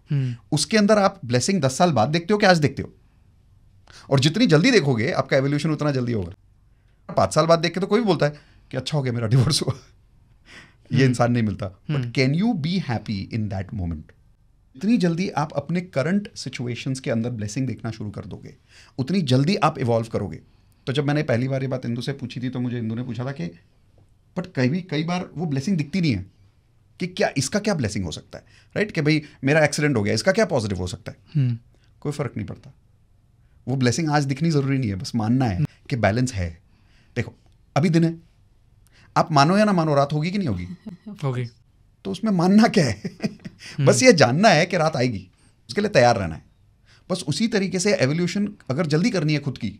उसके अंदर आप ब्लेसिंग 10 साल बाद देखते हो कि आज देखते हो? और जितनी जल्दी देखोगे आपका एवोल्यूशन उतना जल्दी होगा। 5 साल बाद देख के तो कोई भी बोलता है कि अच्छा हो गया मेरा डिवोर्स हुआ, ये इंसान नहीं मिलता। But can you be happy in that moment? जितनी जल्दी आप अपने करंट सिचुएशंस के अंदर ब्लेसिंग देखना शुरू कर दोगे, उतनी जल्दी आप इवॉल्व करोगे। तो जब मैंने पहली बार ये बात इंदु से पूछी थी तो मुझे इंदु ने पूछा था कि बट कई बार वो ब्लेसिंग दिखती नहीं है कि क्या इसका क्या ब्लेसिंग हो सकता है, राइट? कि भाई मेरा एक्सीडेंट हो गया, इसका क्या पॉजिटिव हो सकता है? कोई फर्क नहीं पड़ता। वो ब्लेसिंग आज दिखनी जरूरी नहीं है, बस मानना है कि बैलेंस है। देखो अभी दिन है, आप मानो या ना मानो रात होगी कि नहीं होगी? होगी। तो उसमें मानना क्या है? बस ये जानना है कि रात आएगी, उसके लिए तैयार रहना है। बस उसी तरीके से एवोल्यूशन अगर जल्दी करनी है, खुद की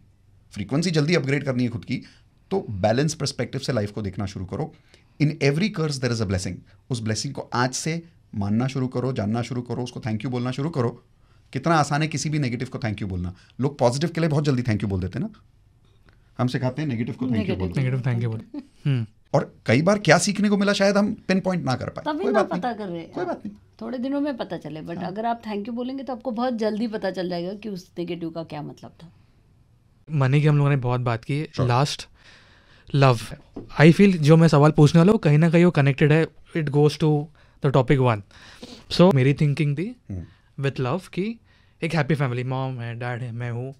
फ्रीक्वेंसी जल्दी अपग्रेड करनी है खुद की, तो बैलेंस पर्सपेक्टिव से लाइफ को देखना शुरू करो। In every curse there is a blessing. उस ब्लेसिंग को आज से मानना शुरू करो, जानना शुरू करो, उसको थैंक यू बोलना शुरू करो। कितना आसान है किसी भी नेगेटिव को थैंक यू बोलना। लोग पॉजिटिव के लिए बहुत जल्दी थैंक यू बोल देते हैं ना, हम सिखाते हैं नेगेटिव को थैंक यू बोलते हैं। थैंक यू बोल। और कई बार क्या सीखने को मिला शायद हम पिन पॉइंट ना कर पाए, तभी ना पता कर रहे, कोई बात नहीं, थोड़े दिनों में पता चले। बट अगर आप थैंक यू बोलेंगे तो आपको बहुत जल्दी पता चल जाएगा कि उस नेगेटिव का क्या मतलब था। मनी की हम लोगों ने बहुत बात की। लास्ट लव, आई फील जो मैं सवाल पूछने वाला हूँ कहीं ना कहीं वो कनेक्टेड है, it goes to the topic 1। So मेरी थिंकिंग थी विथ लव कि एक हैप्पी फैमिली, मॉम है, डैड है, मैं हूँ,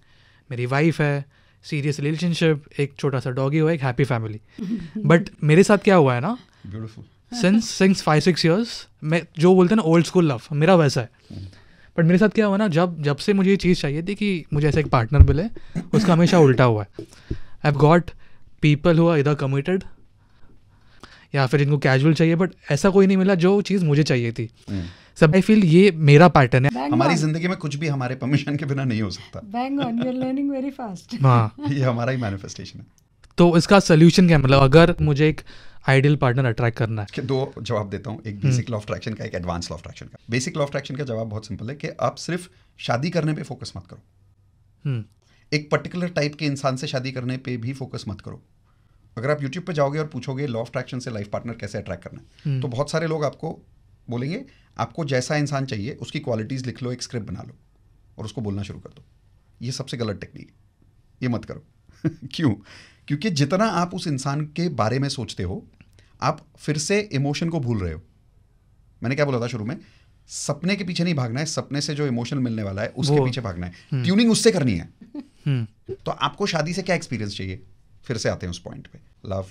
मेरी वाइफ है, सीरियस रिलेशनशिप, एक छोटा सा डॉगी हो, एक हैप्पी फैमिली। बट मेरे साथ क्या हुआ है ना, सिंस 5-6 years, मैं जो बोलते हैं ना ओल्ड स्कूल लव, मेरा वैसा है। बट मेरे साथ क्या हुआ ना, जब से मुझे ये चीज़ चाहिए थी कि मुझे ऐसा एक पार्टनर मिले, उसका हमेशा उल्टा हुआ है। I have got people who are either committed या फिर जिनको कैजुअल चाहिए, बट ऐसा कोई नहीं मिला जो चीज़ मुझे चाहिए थी। सब आई फील ये मेरा पैटर्न है। हमारी जिंदगी में कुछ भी हमारे परमिशन के बिना नहीं हो सकता। Bang on, you're learning very fast. हाँ, ये हमारा ही मैनिफेस्टेशन है। तो इसका सोल्यूशन क्या, मतलब अगर मुझे एक आइडियल पार्टनर अट्रैक्ट करना है? 2 जवाब देता हूँ, एक बेसिक लॉ ऑफ अट्रैक्शन का, एक एडवांस लॉ ऑफ अट्रैक्शन का। बेसिक लॉ ऑफ अट्रैक्शन का जवाब बहुत सिंपल है कि आप सिर्फ शादी करने पे फोकस मत करो, एक पर्टिकुलर टाइप के इंसान से शादी करने पे भी फोकस मत करो। अगर आप यूट्यूब पे जाओगे और पूछोगे लॉ ऑफ अट्रैक्शन से लाइफ पार्टनर कैसे अट्रैक्ट करना है, तो बहुत सारे लोग आपको बोलेंगे आपको जैसा इंसान चाहिए उसकी क्वालिटीज़ लिख लो, एक स्क्रिप्ट बना लो और उसको बोलना शुरू कर दो। ये सबसे गलत टेक्निक है, ये मत करो। क्यों? क्योंकि जितना आप उस इंसान के बारे में सोचते हो, आप फिर से इमोशन को भूल रहे हो। मैंने क्या बोला था शुरू में, सपने के पीछे नहीं भागना है, सपने से जो इमोशन मिलने वाला है उसके पीछे भागना है। ट्यूनिंग उससे करनी है। तो आपको शादी से क्या एक्सपीरियंस चाहिए? फिर से आते हैं उस पॉइंट पे, लव,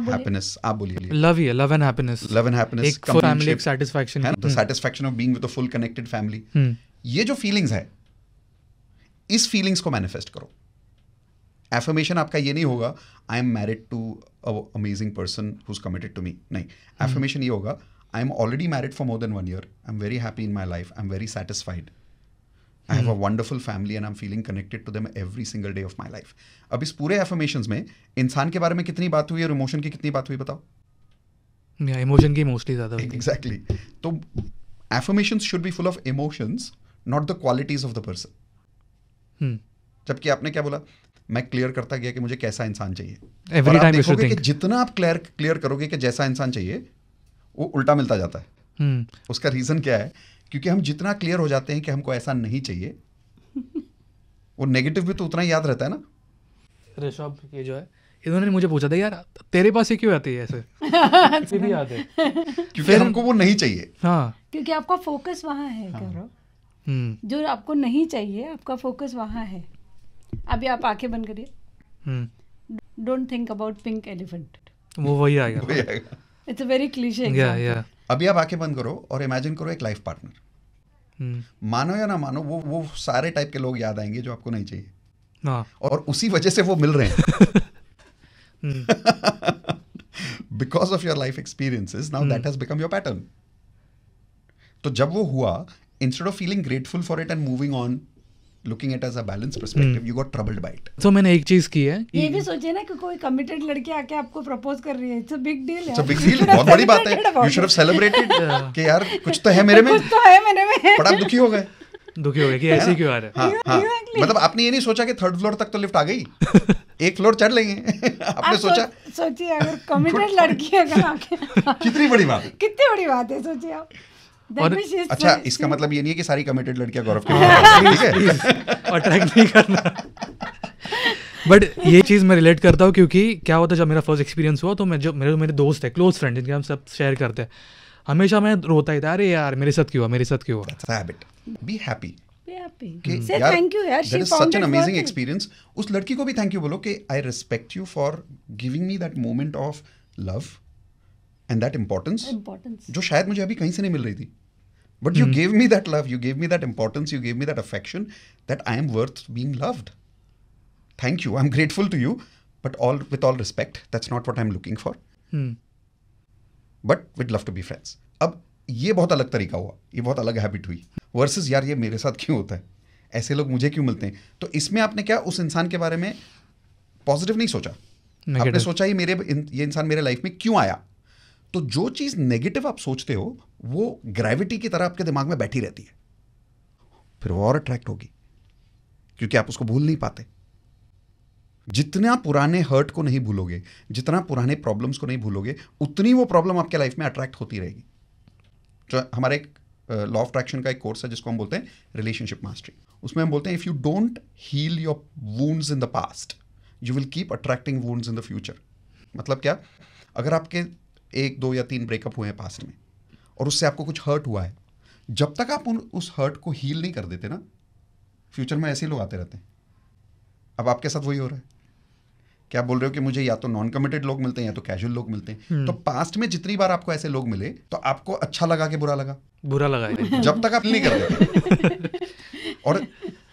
हैप्पीनेस। आप बोलिए। लव ही है, लव एंड हैप्पीनेस, एक फैमिली, एक सैटिस्फैक्शन है, the satisfaction of being with a full connected family. ये जो फीलिंग्स है, इस फीलिंग्स को मैनिफेस्ट करो। एफर्मेशन आपका ये नहीं होगा I am married to a amazing person who is committed to me, नहीं। एफर्मेशन ये होगा I am already married for more than 1 year, I am very happy in my life, I am very satisfied, I have a wonderful family and I'm feeling connected to them every single day of my life. अब इस पूरे affirmations में इंसान के बारे में कितनी बात हुई और इमोशन की कितनी बात हुई बताओ? इमोशन की मोस्टली ज़्यादा हुई। Exactly. तो affirmations should be full of emotions, not the qualities of the person. जबकि आपने क्या बोला, मैं क्लियर करता गया कि मुझे कैसा इंसान चाहिए। Every time you should कि think. जितना आप क्लियर करोगे कि जैसा इंसान चाहिए, वो उल्टा मिलता जाता है। उसका रीज़न क्या है? क्योंकि हम जितना क्लियर हो जाते हैं कि हमको ऐसा नहीं चाहिए, वो नेगेटिव भी तो उतना ही याद रहता है ना। ऋषभ ये जो है, इन्होंने मुझे पूछा था यार तेरे पास ये क्यों आती है ऐसे? भी याद है क्योंकि हमको वो नहीं चाहिए। हाँ, क्योंकि आपका फोकस वहाँ है। करो जो आपको नहीं चाहिए, आपका फोकस वहाँ है। अभी आप आंखें बंद करिए, don't think about pink elephant, वो वही आएगा। It's a very cliche example. अभी आप आंखें बंद करो और इमेजिन करो एक लाइफ पार्टनर। मानो या ना मानो, वो सारे टाइप के लोग याद आएंगे जो आपको नहीं चाहिए। हाँ। और उसी वजह से वो मिल रहे हैं। Because of your life experiences, now that has become your pattern. तो जब वो हुआ, instead of feeling grateful for it and moving on, looking at as a balanced perspective, you got troubled by it. So मैंने एक चीज की है, ये भी सोचिए ना कि कोई कमिटेड लड़की आके आपको प्रपोज कर रही है, it's a big deal. It's a big deal, बहुत बड़ी बात है। You should have celebrated कि यार कुछ तो है मेरे में, कुछ तो है मेरे में। पर आप दुखी हो गए कि ऐसे क्यों आ रहा है। हाँ, मतलब आपने ये नहीं सोचा कि 3rd फ्लोर तक तो लिफ्ट आ गई, 1 फ्लोर चढ़ लेंगे। आपने सोचा, सोचिए अगर कमिटेड लड़की अगर आके, कितनी बड़ी बात है, कितनी बड़ी बात है, सोचिए आप। और अच्छा, इसका मतलब ये नहीं है कि सारी कमिटेड लड़कियां गौरव के ठीक है, अट्रैक्ट नहीं करना। बट ये चीज़ मैं रिलेट करता हूँ, क्योंकि क्या होता है, जब मेरा फर्स्ट एक्सपीरियंस हुआ तो मैं जो मेरे दोस्त है, क्लोज फ्रेंड, जिनके हम सब शेयर करते हैं, हमेशा मैं रोता ही था, अरे यार मेरे साथ क्यों हुआ, मेरे साथ क्यों हुआ। Be happy, Say thank you यार, she found such an it amazing worth it. experience. उस लड़की को भी थैंक यू बोलो कि I respect you for giving me that moment of love and that importance, जो शायद मुझे अभी कहीं से नहीं मिल रही थी, but you gave me that love, you gave me that importance, you gave me that affection, that I am worth being loved. Thank you, I'm grateful to you, but with all respect, that's not what I'm looking for. But we'd love to be friends. अब ये बहुत अलग तरीका हुआ, ये बहुत अलग हैबिट हुई, वर्सेस यार ये मेरे साथ क्यों होता है, ऐसे लोग मुझे क्यों मिलते हैं. तो इसमें आपने क्या उस इंसान के बारे में पॉजिटिव नहीं सोचा, आपने सोचा ये इंसान मेरे लाइफ में क्यों आया. तो जो चीज़ नेगेटिव आप सोचते हो वो ग्रेविटी की तरह आपके दिमाग में बैठी रहती है, फिर वो और अट्रैक्ट होगी, क्योंकि आप उसको भूल नहीं पाते. जितना पुराने हर्ट को नहीं भूलोगे, जितना पुराने प्रॉब्लम्स को नहीं भूलोगे, उतनी वो प्रॉब्लम आपके लाइफ में अट्रैक्ट होती रहेगी. जो हमारे एक लॉ ऑफ अट्रैक्शन का एक कोर्स है जिसको हम बोलते हैं रिलेशनशिप मास्टरी, उसमें हम बोलते हैं if you don't heal your wounds in the past you will keep attracting wounds in the future. मतलब क्या, अगर आपके 1, 2 या 3 ब्रेकअप हुए हैं पास्ट में और उससे आपको कुछ हर्ट हुआ है, जब तक आप उस हर्ट को हील नहीं कर देते ना, फ्यूचर में ऐसे ही लोग आते रहते हैं. अब आपके साथ वही हो रहा है. क्या बोल रहे हो कि मुझे या तो नॉन कमिटेड लोग मिलते हैं या तो कैजुअल लोग मिलते हैं. तो पास्ट में जितनी बार आपको ऐसे लोग मिले तो आपको अच्छा लगा कि बुरा लगा जब तक आप नहीं करते. और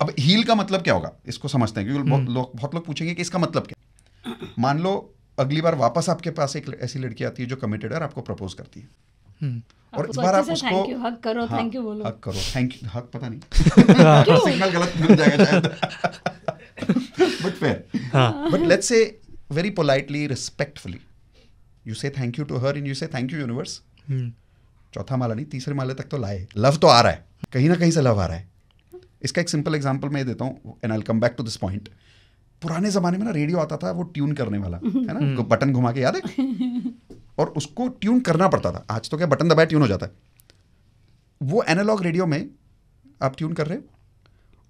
अब हील का मतलब क्या होगा इसको समझते हैं, क्योंकि बहुत लोग पूछेंगे कि इसका मतलब क्या. मान लो अगली बार वापस आपके पास एक ऐसी लड़की आती है जो कमिटेड है और आपको प्रपोज करती है, और इस बार आप उसको हक करो, थैंक यू बोलो. हक करो, थैंक यू, हक पता नहीं सिग्नल गलत मिल जाएगा शायद. But fair. But let's say very politely, respectfully, you say thank you to her and you say thank you universe. चौथा माला नहीं, तीसरे माले तक तो लाए, लव तो आ रहा है, कहीं ना कहीं से लव आ रहा है. इसका एक सिंपल एग्जांपल मैं देता हूँ and I will come back to this point. पुराने जमाने में ना रेडियो आता था, वो ट्यून करने वाला है ना, बटन घुमा के, याद है, और उसको ट्यून करना पड़ता था. आज तो क्या बटन दबाए ट्यून हो जाता है. वो एनालॉग रेडियो में आप ट्यून कर रहे हो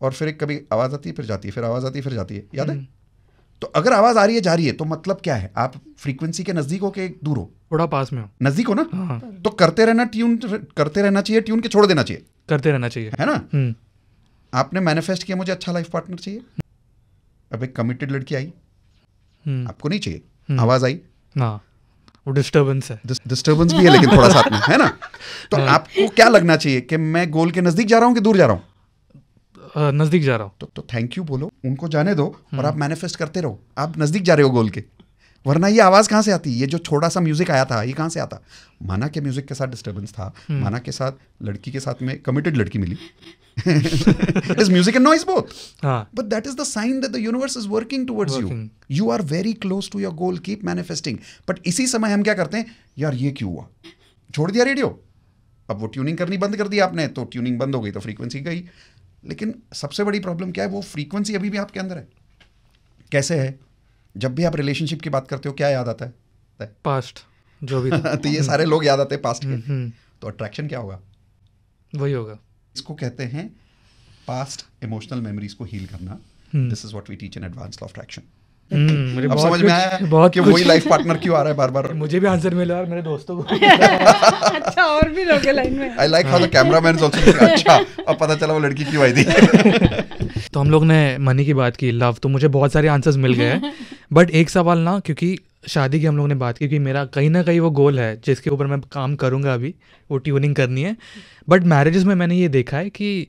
और फिर एक कभी आवाज़ आती है फिर जाती है, फिर आवाज़ आती है फिर जाती है, याद है. तो अगर आवाज़ आ रही है जा रही है तो मतलब क्या है, आप फ्रीक्वेंसी के नज़दीक हो के दूर हो, थोड़ा पास में हो, नज़दीक हो ना. तो करते रहना चाहिए, ट्यून के छोड़ देना चाहिए, करते रहना चाहिए, है ना. आपने मैनिफेस्ट किया मुझे अच्छा लाइफ पार्टनर चाहिए, अब एक कमिटेड लड़की आई, आपको नहीं चाहिए, आवाज़ आई ना, वो डिस्टर्बेंस है, डिस्टर्बेंस भी है लेकिन थोड़ा साथ में, है ना. तो आपको क्या लगना चाहिए कि मैं गोल के नज़दीक जा रहा हूँ कि दूर जा रहा हूँ, नजदीक जा रहा हूँ. तो थैंक यू बोलो, उनको जाने दो और आप मैनिफेस्ट करते रहो, आप नजदीक जा रहे हो गोल के. वरना ये आवाज़ कहाँ से आती, ये जो छोटा सा म्यूजिक आया था ये कहाँ से आता. माना के म्यूजिक के साथ डिस्टर्बेंस था, माना के साथ लड़की के साथ में कमिटेड लड़की मिली. It is music and noise both. But that is the sign that the universe is working towards you. You are very close to your goal. Keep manifesting. But इसी समय हम क्या करते हैं, यार ये क्यों हुआ, छोड़ दिया रेडियो, अब वो ट्यूनिंग करनी बंद कर दी आपने, तो ट्यूनिंग बंद हो गई तो फ्रीक्वेंसी गई. लेकिन सबसे बड़ी प्रॉब्लम क्या है, वो फ्रीक्वेंसी अभी भी आपके अंदर है. कैसे है, जब भी आप रिलेशनशिप की बात करते हो क्या याद आता है, पास्ट जो भी तो ये सारे लोग याद आते हैं पास्ट के. तो अट्रैक्शन क्या होगा, वही होगा. इसको कहते हैं पास्ट इमोशनल मेमोरीज को हील करना. This is what we teach in advance law of attraction. अब समझ में आया कि वही लाइफ पार्टनर क्यों आ रहा है बार बार. मुझे भी आंसर मिला और मेरे दोस्तों को. अच्छा, और भी लोग लाइन में. I like how the cameraman is also. अच्छा, अब पता चला वो लड़की क्यों आई थी. तो हम लोग ने मनी की बात की, लव, तो मुझे बहुत सारे आंसर्स मिल गए हैं. बट एक सवाल ना, क्योंकि शादी की हम लोग ने बात की, क्योंकि मेरा कहीं ना कहीं वो गोल है जिसके ऊपर मैं काम करूँगा अभी, वो ट्यूनिंग करनी है. बट मैरिजेस में मैंने ये देखा है कि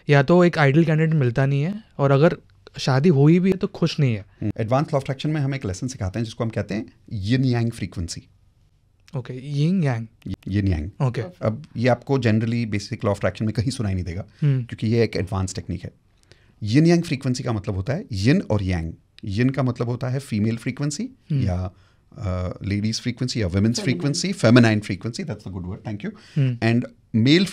या तो एक आइडियल कैंडिडेट मिलता नहीं है, और अगर शादी हुई भी है तो खुश नहीं है. एडवांस लॉ ऑफ अट्रैक्शन में हम एक लेसन सिखाते हैं जिसको हम कहते हैं यिन यांग फ्रीक्वेंसी. ओके, यिन यांग. यिन यांग. ओके. अब ये आपको generally basic law of attraction में कहीं सुनाई नहीं देगा, क्योंकि ये एक एडवांस टेक्निक है. यिन यांग फ्रीक्वेंसी का मतलब होता है यिन और यांग. यिन का मतलब होता है फीमेल फ्रीक्वेंसी या लेडीज फ्रीक्वेंसी या women's frequency, feminine frequency, that's a good word, thank you. And male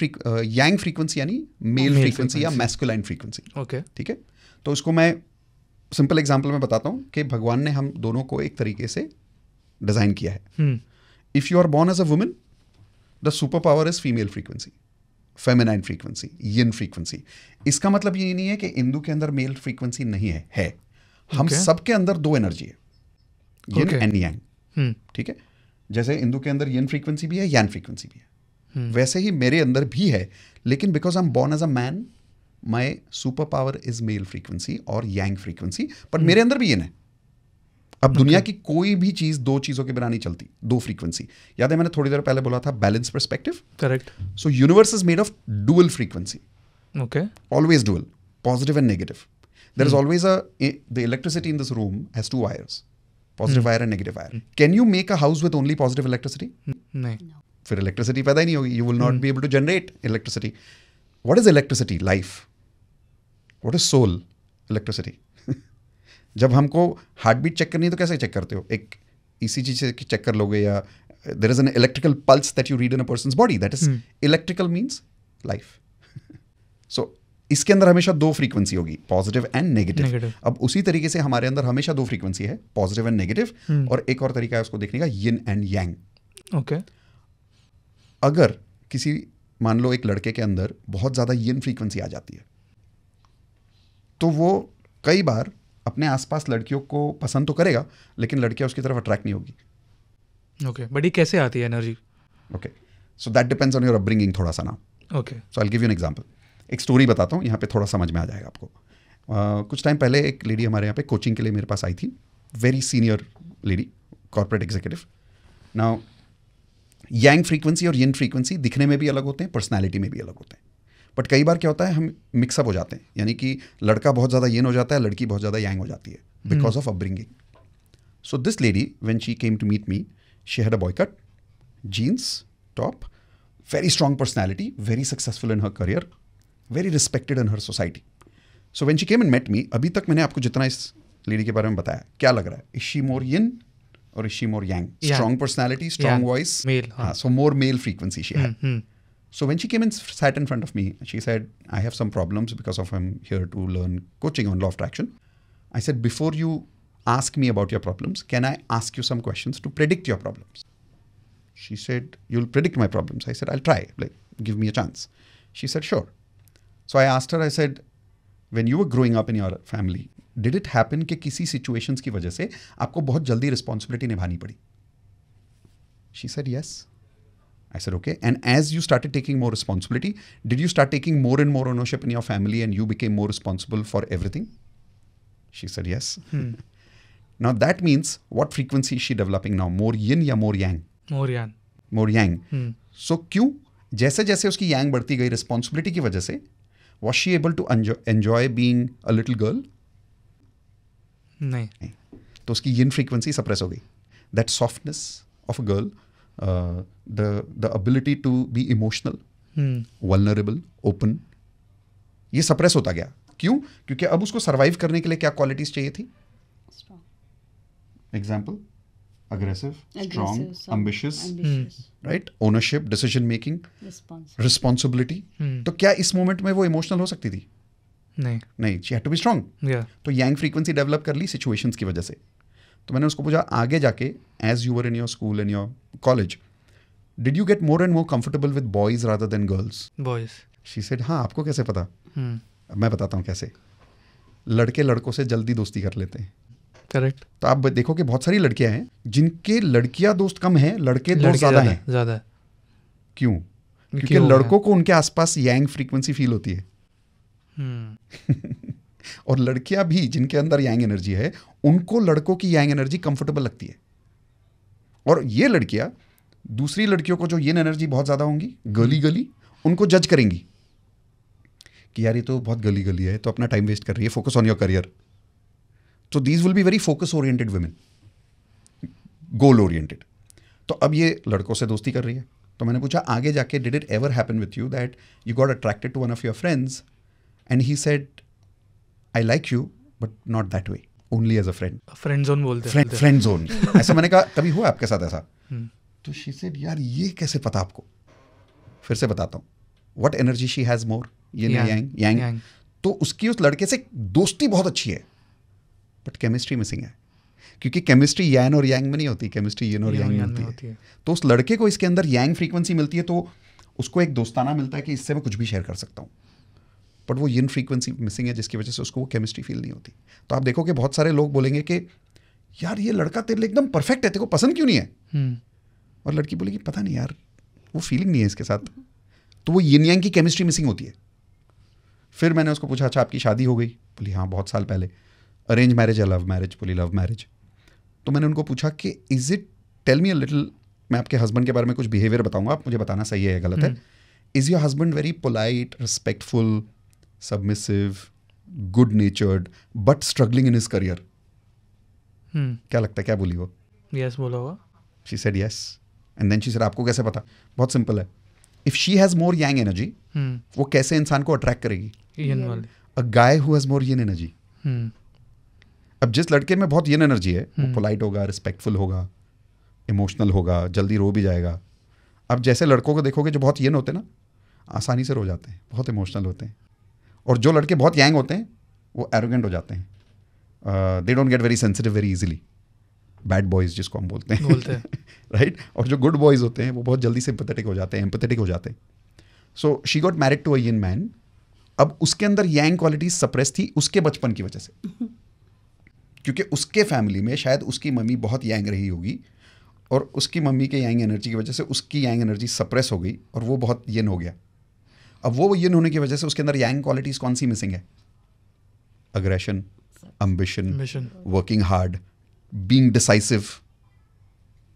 yang frequency यानी मेल फ्रीक्वेंसी या मैस्कुलाइन फ्रीक्वेंसी. ओके, ठीक है. तो उसको मैं सिंपल एग्जांपल में बताता हूँ कि भगवान ने हम दोनों को एक तरीके से डिज़ाइन किया है. If you are born as a women, the super power is female frequency. Feminine frequency, yin frequency. इसका मतलब ये नहीं है कि इंदु के अंदर मेल फ्रीक्वेंसी नहीं है। हम सबके अंदर दो एनर्जी है, यिन एंड यांग, ठीक है। जैसे इंदु के अंदर यिन फ्रीक्वेंसी भी है, यांग फ्रीक्वेंसी भी है, वैसे ही मेरे अंदर भी है, लेकिन because I am born as a man, my super power is male frequency और यांग फ्रीक्वेंसी, बट मेरे अंदर भी यिन है। अब दुनिया की कोई भी चीज दो चीजों के बिना नहीं चलती, दो फ्रीक्वेंसी। याद है मैंने थोड़ी देर पहले बोला था balance perspective, correct. So universe is made of dual frequency, okay, always dual, positive and negative. There is always the electricity in this room has two wires, positive wire and negative wire. Can you make a house with only positive electricity? नहीं, फिर electricity पैदा ही नहीं होगी, you will not be able to generate electricity. What is electricity? Life. What is soul? Electricity. जब हमको हार्ट बीट चेक करनी है तो कैसे चेक करते हो? एक ECG से चेक कर लोगे, या there is an electrical pulse that you read in a person's body, that is electrical means life. सो इसके अंदर हमेशा दो फ्रीक्वेंसी होगी, पॉजिटिव एंड नेगेटिव। अब उसी तरीके से हमारे अंदर हमेशा दो फ्रीक्वेंसी है, पॉजिटिव एंड नेगेटिव, और एक और तरीका है उसको देखने का, यिन एंड यांग। ओके। अगर किसी, मान लो एक लड़के के अंदर बहुत ज्यादा यिन फ्रीक्वेंसी आ जाती है, तो वो कई बार अपने आसपास लड़कियों को पसंद तो करेगा, लेकिन लड़कियां उसकी तरफ अट्रैक्ट नहीं होगी। ओके, बट ये कैसे आती है energy? Okay, so that depends on your upbringing थोड़ा सा ना। Okay, so I will give you an example. एक स्टोरी बताता हूँ, यहाँ पे थोड़ा समझ में आ जाएगा आपको। कुछ टाइम पहले एक लेडी हमारे यहाँ पे कोचिंग के लिए मेरे पास आई थी, very senior lady, corporate executive. Now yang frequency और यिन फ्रीक्वेंसी दिखने में भी अलग होते हैं, पर्सनैलिटी में भी अलग होते हैं, बट कई बार क्या होता है, हम मिक्सअप हो जाते हैं, यानी कि लड़का बहुत ज़्यादा यिन हो जाता है, लड़की बहुत ज़्यादा यांग हो जाती है, because of upbringing. So this lady, when she came to meet me, she had a boy cut, jeans top, very strong personality, very successful in her career, very respected in her society. So when she came and met me, अभी तक मैंने आपको जितना इस लेडी के बारे में बताया, क्या लग रहा है? Is she more yin or is she more yang? Strong personality, strong voice. Male. So more male frequency she had. So when she came and sat in front of me, she said, I have some problems because of I'm here to learn coaching on law of attraction. I said, before you ask me about your problems, can I ask you some questions to predict your problems? She said, you'll predict my problems. I said, I'll try, like, give me a chance. She said, sure. So I asked her, I said, when you were growing up in your family, did it happen कि किसी situations की वजह से आपको बहुत जल्दी responsibility निभानी पड़ी? She said, yes. I said, okay. And as you started taking more responsibility, did you start taking more and more ownership in your family and you became more responsible for everything? She said, yes. Now that means what frequency is she developing now? More yin या more yang? मोर यांग। सो क्यों? जैसे जैसे उसकी यांग बढ़ती गई रिस्पॉन्सिबिलिटी की वजह से, was she able to enjoy being a little girl? नहीं। तो उसकी यिन फ्रीक्वेंसी सप्रेस हो गई। That softness of a girl, the ability to be emotional, vulnerable, open, ये सप्रेस होता गया। क्यों? क्योंकि अब उसको सर्वाइव करने के लिए क्या क्वालिटीज चाहिए थी? Example, aggressive, strong, ambitious, right? Ownership, decision making, responsibility. तो क्या इस मोमेंट में वो इमोशनल हो सकती थी? नहीं, she had to be strong. तो यांग फ्रीक्वेंसी डेवलप कर ली सिचुएशंस की वजह से। तो मैंने उसको पूछा, आगे जाके as you were in your school and your college, did you get more and more comfortable with boys rather than girls? Boys. She said, हाँ, आपको कैसे पता? मैं बताता हूँ कैसे। लड़के लड़कों से जल्दी दोस्ती कर लेते हैं। करेक्ट। तो आप देखो कि बहुत सारी लड़कियां हैं जिनके लड़कियां दोस्त कम हैं, लड़के दोस्त ज्यादा हैं। क्यों? क्योंकि लड़कों को उनके आसपास यांग फ्रीक्वेंसी फील होती है। और लड़कियां भी जिनके अंदर यांग एनर्जी है, उनको लड़कों की यांग एनर्जी कंफर्टेबल लगती है। और ये लड़कियां दूसरी लड़कियों को जो यिन एनर्जी बहुत ज्यादा होंगी, गली गली, उनको जज करेंगी कि यार ये तो बहुत गली गली है, तो अपना टाइम वेस्ट कर रही है, focus on your career. So these will be very focus-oriented women, goal-oriented. तो अब ये लड़कों से दोस्ती कर रही है। तो मैंने पूछा, आगे जाके did it ever happen with you that you got attracted to one of your friends and he said, I like you, but not that way, only as a friend. Friend zone बोलते हैं। Friend zone. ऐसा मैंने कहा, कभी हुआ आपके साथ ऐसा? तो she said, यार ये कैसे पता आपको? फिर से बताता हूँ। What energy she has more? yang. तो उसकी उस लड़के से दोस्ती बहुत अच्छी है, बट केमिस्ट्री मिसिंग है। क्योंकि केमिस्ट्री यान और यांग में नहीं होती, केमिस्ट्री यिन और यांग में होती है। तो उस लड़के को इसके अंदर यांग फ्रीक्वेंसी मिलती है, तो उसको एक दोस्ताना मिलता है कि इससे मैं कुछ भी शेयर कर सकता हूँ, बट वो यिन फ्रीक्वेंसी मिसिंग है जिसकी वजह से उसको वो केमिस्ट्री फील नहीं होती। तो आप देखो कि बहुत सारे लोग बोलेंगे कि यार ये लड़का तेरे लिए एकदम परफेक्ट है, तेरे को पसंद क्यों नहीं है? और लड़की बोलेगी पता नहीं यार, वो फीलिंग नहीं है इसके साथ। तो वो यिन यांग की केमिस्ट्री मिसिंग होती है। फिर मैंने उसको पूछा अच्छा आपकी शादी हो गई? बोली हाँ बहुत साल पहले। अरेंज मैरिज या लव मैरिज? बोली लव मैरिज। तो मैंने उनको पूछा कि is it, tell me a little, मैं आपके हस्बैंड के बारे में कुछ बिहेवियर बताऊंगा, आप मुझे बताना सही है या गलत है। Is your husband very polite, respectful, submissive, good natured but struggling in his career? क्या लगता है क्या बोली वो? यस बोला होगा। She said yes and then she said आपको कैसे पता? बहुत सिंपल है, if she has more yang energy वो कैसे इंसान को अट्रैक्ट करेगी? यिन वाली। A guy who has more yin energy. अब जिस लड़के में बहुत यिन एनर्जी है वो पोलाइट होगा, रिस्पेक्टफुल होगा, इमोशनल होगा, जल्दी रो भी जाएगा। अब जैसे लड़कों को देखोगे जो बहुत यिन होते हैं ना, आसानी से रो जाते हैं, बहुत इमोशनल होते हैं। और जो लड़के बहुत यांग होते हैं वो एरोगेंट हो जाते हैं, they don't get very sensitive very easily, bad boys जिसको हम बोलते हैं राइट। और जो गुड बॉयज होते हैं वो बहुत जल्दी सिंपैथेटिक हो जाते हैं, एम्पैथेटिक हो जाते हैं। So she got married to a yin man. अब उसके अंदर यांग क्वालिटीज सप्रेस थी उसके बचपन की वजह से, क्योंकि उसके फैमिली में शायद उसकी मम्मी बहुत यांग रही होगी और उसकी मम्मी के यांग एनर्जी की वजह से उसकी यांग एनर्जी सप्रेस हो गई और वो बहुत यिन हो गया। अब वो यिन होने की वजह से उसके अंदर यांग क्वालिटीज कौन सी मिसिंग है? Aggression, ambition, working hard, being decisive,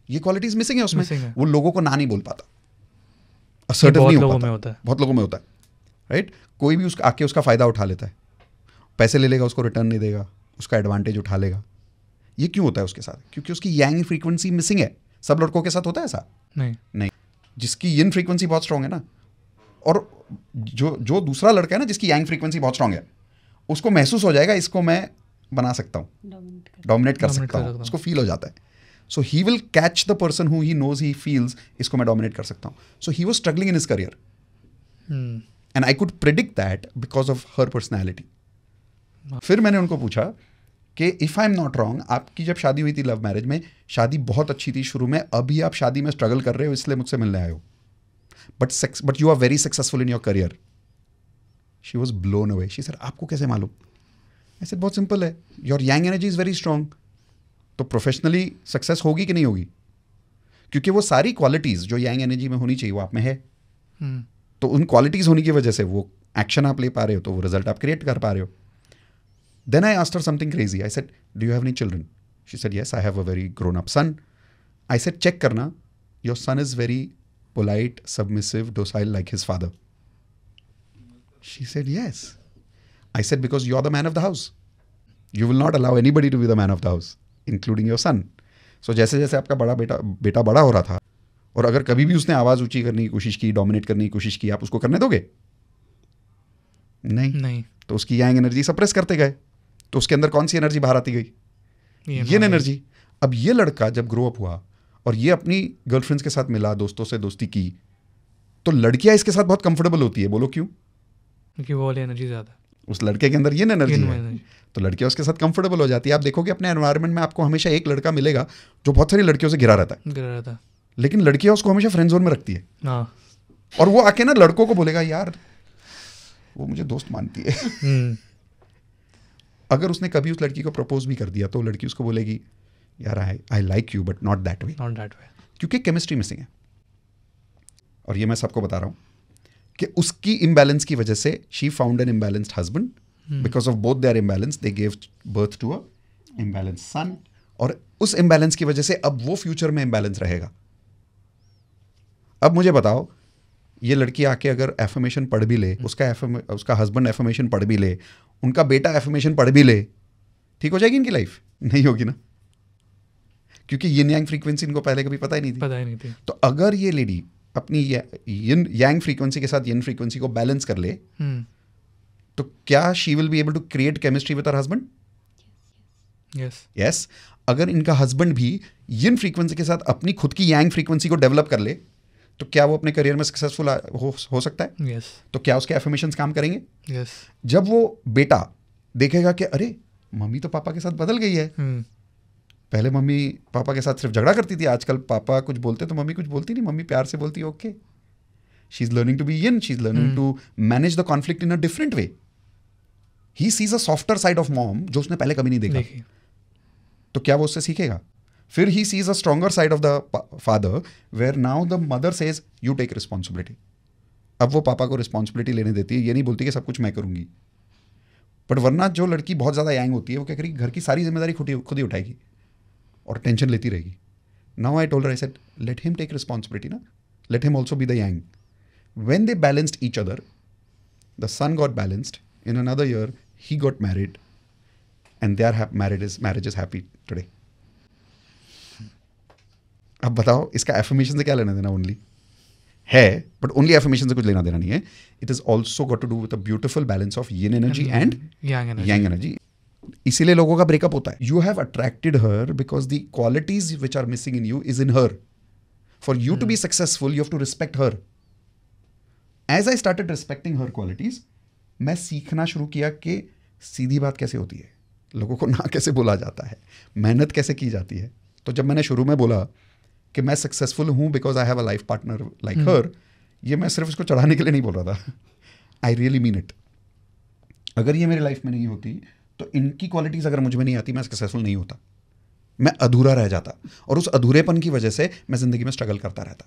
ये क्वालिटीज मिसिंग है उसमें। वो लोगों को ना नहीं बोल पाता, असर्टिव नहीं हो पाता। बहुत लोगों में होता है राइट। कोई भी उसका आके उसका फायदा उठा लेता है, पैसे ले लेगा, उसको रिटर्न नहीं देगा, उसका एडवांटेज उठा लेगा। ये क्यों होता है उसके साथ? क्योंकि उसकी यांग फ्रीक्वेंसी मिसिंग है। सब लड़कों के साथ होता है ऐसा? नहीं। जिसकी यिन फ्रीक्वेंसी बहुत स्ट्रांग है ना, और जो दूसरा लड़का है ना जिसकी यांग फ्रीक्वेंसी बहुत स्ट्रांग है, उसको महसूस हो जाएगा इसको मैं बना सकता हूँ, डोमिनेट कर सकता हूँ, उसको फील हो जाता है। So he will catch the person who he knows he feels, इसको मैं डोमिनेट कर सकता हूँ। So he was struggling in his career and I could predict that because of her personality. फिर मैंने उनको पूछा कि if I am not wrong, आपकी जब शादी हुई थी लव मैरिज में, शादी बहुत अच्छी थी शुरू में, अभी आप शादी में स्ट्रगल कर रहे हो इसलिए मुझसे मिलने आए हो, but you are very successful in your career. She was blown away. She sir आपको कैसे मालूम? ऐसे बहुत सिंपल है, your yang energy is very strong, तो प्रोफेशनली सक्सेस होगी कि नहीं होगी? क्योंकि वो सारी क्वालिटीज़ जो यांग एनर्जी में होनी चाहिए वो आप में है। तो उन क्वालिटीज़ होने की वजह से वो एक्शन आप ले पा रहे हो, तो वो रिजल्ट आप क्रिएट कर पा रहे हो। Then I asked her something crazy. I said do you have any children? She said yes I have a very grown up son. I said check करना, your son is very polite, submissive, docile like his father. She said yes. I said because you're the man of the house. You will not allow anybody to be the man of the house, including your son. So जैसे जैसे आपका बड़ा बेटा बड़ा हो रहा था, और अगर कभी भी उसने आवाज़ ऊंची करने की कोशिश की, डोमिनेट करने की कोशिश की, आप उसको करने दोगे? नहीं। तो उसकी यांग एनर्जी सप्रेस करते गए, तो उसके अंदर कौन सी एनर्जी बाहर आती गई? ये एनर्जी। अब ये लड़का जब ग्रो अप हुआ और ये अपनी गर्लफ्रेंड्स के साथ मिला, दोस्तों से दोस्ती की, तो लड़कियां इसके साथ बहुत कंफर्टेबल होती है। बोलो क्यों? क्योंकि वो वाली एनर्जी ज़्यादा, उस लड़के के अंदर ये एनर्जी है, तो लड़कियां उसके साथ कंफर्टेबल हो जाती है। आप देखोगे अपने एनवायरनमेंट में आपको हमेशा एक लड़का मिलेगा जो बहुत सारी लड़कियों से घिरा रहता है, लेकिन लड़कियां उसको हमेशा फ्रेंड जोन में रखती है। और वो आके ना लड़कों को बोलेगा यार वो मुझे दोस्त मानती है। अगर उसने कभी उस लड़की को प्रपोज भी कर दिया तो लड़की उसको बोलेगी यार I like you but not that way, क्योंकि केमिस्ट्री मिसिंग है। और ये मैं सबको बता रहा हूँ कि उसकी इम्बैलेंस की वजह से she found an imbalanced husband, because of both their imbalance they gave birth to a imbalanced son, और उस इम्बैलेंस की वजह से अब वो फ्यूचर में इम्बैलेंस रहेगा। अब मुझे बताओ, ये लड़की आके अगर एफर्मेशन पढ़ भी ले, उसका हस्बैंड एफर्मेशन पढ़ भी ले, उनका बेटा एफर्मेशन पढ़ भी ले, ठीक हो जाएगी इनकी लाइफ? नहीं होगी ना, क्योंकि यिन यांग फ्रीक्वेंसी इनको पहले कभी पता ही नहीं थी। तो अगर ये लेडी अपनी यिन यांग फ्रीक्वेंसी के साथ यिन फ्रीक्वेंसी को बैलेंस कर ले, तो क्या she will be able to create chemistry with her husband? Yes. अगर इनका हस्बैंड भी यिन फ्रीक्वेंसी के साथ अपनी खुद की यांग फ्रीक्वेंसी को डेवलप कर ले, तो क्या वो अपने करियर में सक्सेसफुल हो सकता है? yes. तो क्या उसके एफर्मेशंस काम करेंगे? yes. जब वो बेटा देखेगा कि अरे मम्मी तो पापा के साथ बदल गई है, पहले मम्मी पापा के साथ सिर्फ झगड़ा करती थी, आजकल पापा कुछ बोलते तो मम्मी कुछ बोलती नहीं, मम्मी प्यार से बोलती है okay, She's learning to be yin. She's learning to manage the conflict in a different way. He sees a softer side of mom जो उसने पहले कभी नहीं देखा. तो क्या वो उससे सीखेगा? फिर he sees a stronger side of the father where now the mother says you take responsibility. अब वो पापा को रिस्पॉन्सिबिलिटी लेने देती है, ये नहीं बोलती कि सब कुछ मैं करूंगी. बट वरना जो लड़की बहुत ज़्यादा यांग होती है वो क्या करेगी, घर की सारी जिम्मेदारी खुद ही उठाएगी और टेंशन लेती रहेगी. Now I told her, I said let him take responsibility ना, let him also be the yang. When they balanced each other, the son got balanced. In another year he got married and their marriage is happy today. अब बताओ इसका एफर्मेशन से क्या लेना देना? ओनली है, बट ओनली एफर्मेशन से कुछ लेना देना नहीं है. It is also got to do with a beautiful balance of yin energy and yang energy. इसीलिए लोगों का ब्रेकअप होता है. You have attracted her because the qualities which are missing in you is in her. For you to be successful you have to respect her. As I started respecting her qualities, मैं सीखना शुरू किया कि सीधी बात कैसे होती है, लोगों को ना कैसे बोला जाता है, मेहनत कैसे की जाती है. तो जब मैंने शुरू में बोला कि मैं सक्सेसफुल हूँ because I have a life partner like her, ये मैं सिर्फ उसको चढ़ाने के लिए नहीं बोल रहा था. I really mean it. अगर ये मेरी लाइफ में नहीं होती तो इनकी क्वालिटीज़ अगर मुझ में नहीं आती, मैं सक्सेसफुल नहीं होता, मैं अधूरा रह जाता. और उस अधूरेपन की वजह से मैं ज़िंदगी में स्ट्रगल करता रहता.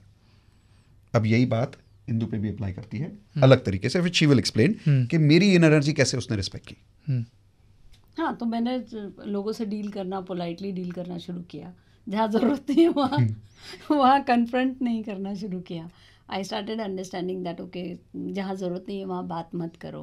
अब यही बात इंदु पे भी अप्लाई करती है अलग तरीके से. शी विल एक्सप्लेन कि मेरी इन एनर्जी कैसे उसने रिस्पेक्ट की. हाँ, तो मैंने लोगों से डील करना, पोलाइटली डील करना शुरू किया. जहाँ ज़रूरत नहीं है वहाँ कन्फ्रंट नहीं करना शुरू किया. I started understanding that okay, जहाँ ज़रूरत नहीं है वहाँ बात मत करो.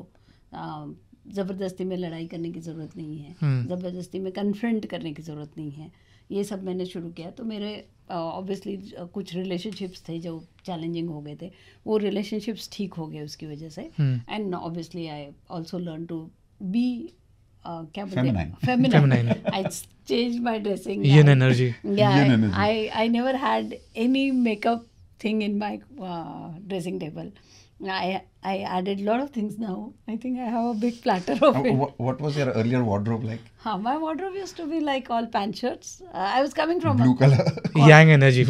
ज़बरदस्ती में लड़ाई करने की ज़रूरत नहीं है, ज़बरदस्ती में कन्फ्रंट करने की ज़रूरत नहीं है. ये सब मैंने शुरू किया. तो मेरे ऑब्वियसली कुछ रिलेशनशिप्स थे जो चैलेंजिंग हो गए थे, वो रिलेशनशिप्स ठीक हो गए उसकी वजह से. And obviously I also learn to be क्या बोलते हैं, feminine. I changed my dressing. Yin energy. Yeah, I never had any makeup thing in my dressing table. I added a lot of things now. I think I have a big platter of it. What was your earlier wardrobe like? My wardrobe used to be like all pant shirts. I was coming from blue color. Yang energy.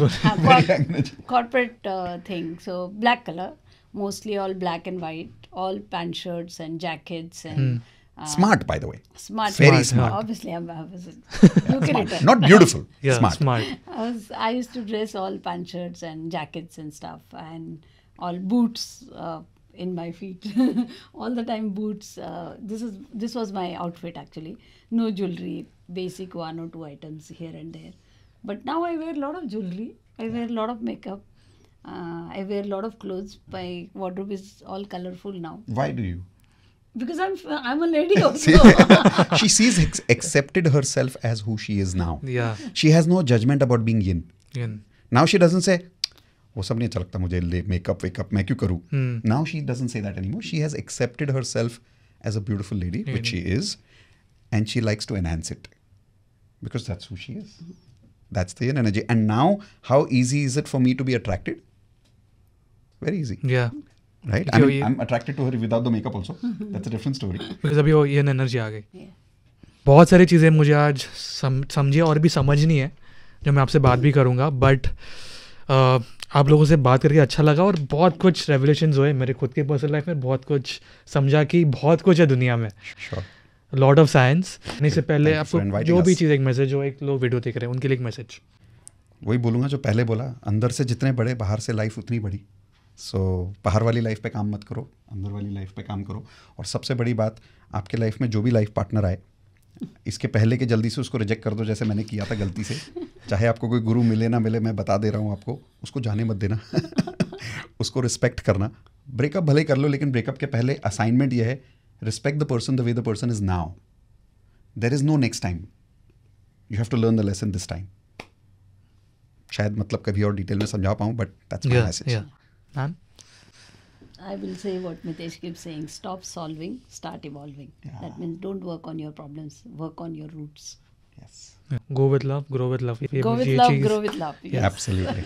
Corporate thing. So black color, mostly all black and white, all pant shirts and jackets and. Smart, by the way. Smart. Very smart. Obviously, I was smart. Not beautiful. Yeah, smart. I used to dress all pant shirts and jackets and stuff, and all boots in my feet. All the time boots. This was my outfit actually. No jewelry, basic 1 or 2 items here and there. But now I wear a lot of jewelry. I wear a lot of makeup. I wear a lot of clothes. My wardrobe is all colorful now. Why do you? Because I'm a lady also. She sees accepted herself as who she is now. Yeah. She has no judgment about being yin. Yin. Now she doesn't say, वो सब नहीं अच्छा लगता मुझे, मेकअप वेकअप मैं क्यों करूँ. Now she doesn't say that anymore. She has accepted herself as a beautiful lady, which she is, and she likes to enhance it because that's who she is. That's the yin energy. And now, how easy is it for me to be attracted? Very easy. Yeah. Right? I mean, I'm attracted to her without the makeup also. That's a different story. Because अभी वो ये एनर्जी आ गई. बहुत सारी चीज़ें मुझे आज समझी और भी समझनी है जो मैं आपसे बात भी करूँगा. बट आप लोगों से बात करके अच्छा लगा और बहुत कुछ रेवलेशंस हुए मेरे खुद के पर्सनल लाइफ में. बहुत कुछ समझा कि बहुत कुछ है दुनिया में. Lot of science. इससे पहले आपको जो भी चीज़, एक मैसेज हो, एक लोग वीडियो देख रहे हैं उनके लिए एक मैसेज. वही बोलूँगा जो पहले बोला, अंदर से जितने बड़े बाहर से लाइफ उतनी बड़ी. सो बाहर वाली लाइफ पे काम मत करो, अंदर वाली लाइफ पे काम करो. और सबसे बड़ी बात, आपके लाइफ में जो भी लाइफ पार्टनर आए, इसके पहले कि जल्दी से उसको रिजेक्ट कर दो जैसे मैंने किया था गलती से. चाहे आपको कोई गुरु मिले ना मिले, मैं बता दे रहा हूँ आपको, उसको जाने मत देना. उसको रिस्पेक्ट करना. ब्रेकअप भले कर लो, लेकिन ब्रेकअप के पहले असाइनमेंट ये है, respect the person the way the person is now. There is no next time. You have to learn the lesson this time. शायद मतलब कभी और डिटेल में समझा पाऊँ, but that's my message. I will say what Mitesh keeps saying, stop solving, start evolving. Yeah. That means don't work on your problems, work on your roots. Yes. Go with love, grow with love. Go with love, grow with love. Yes. Absolutely.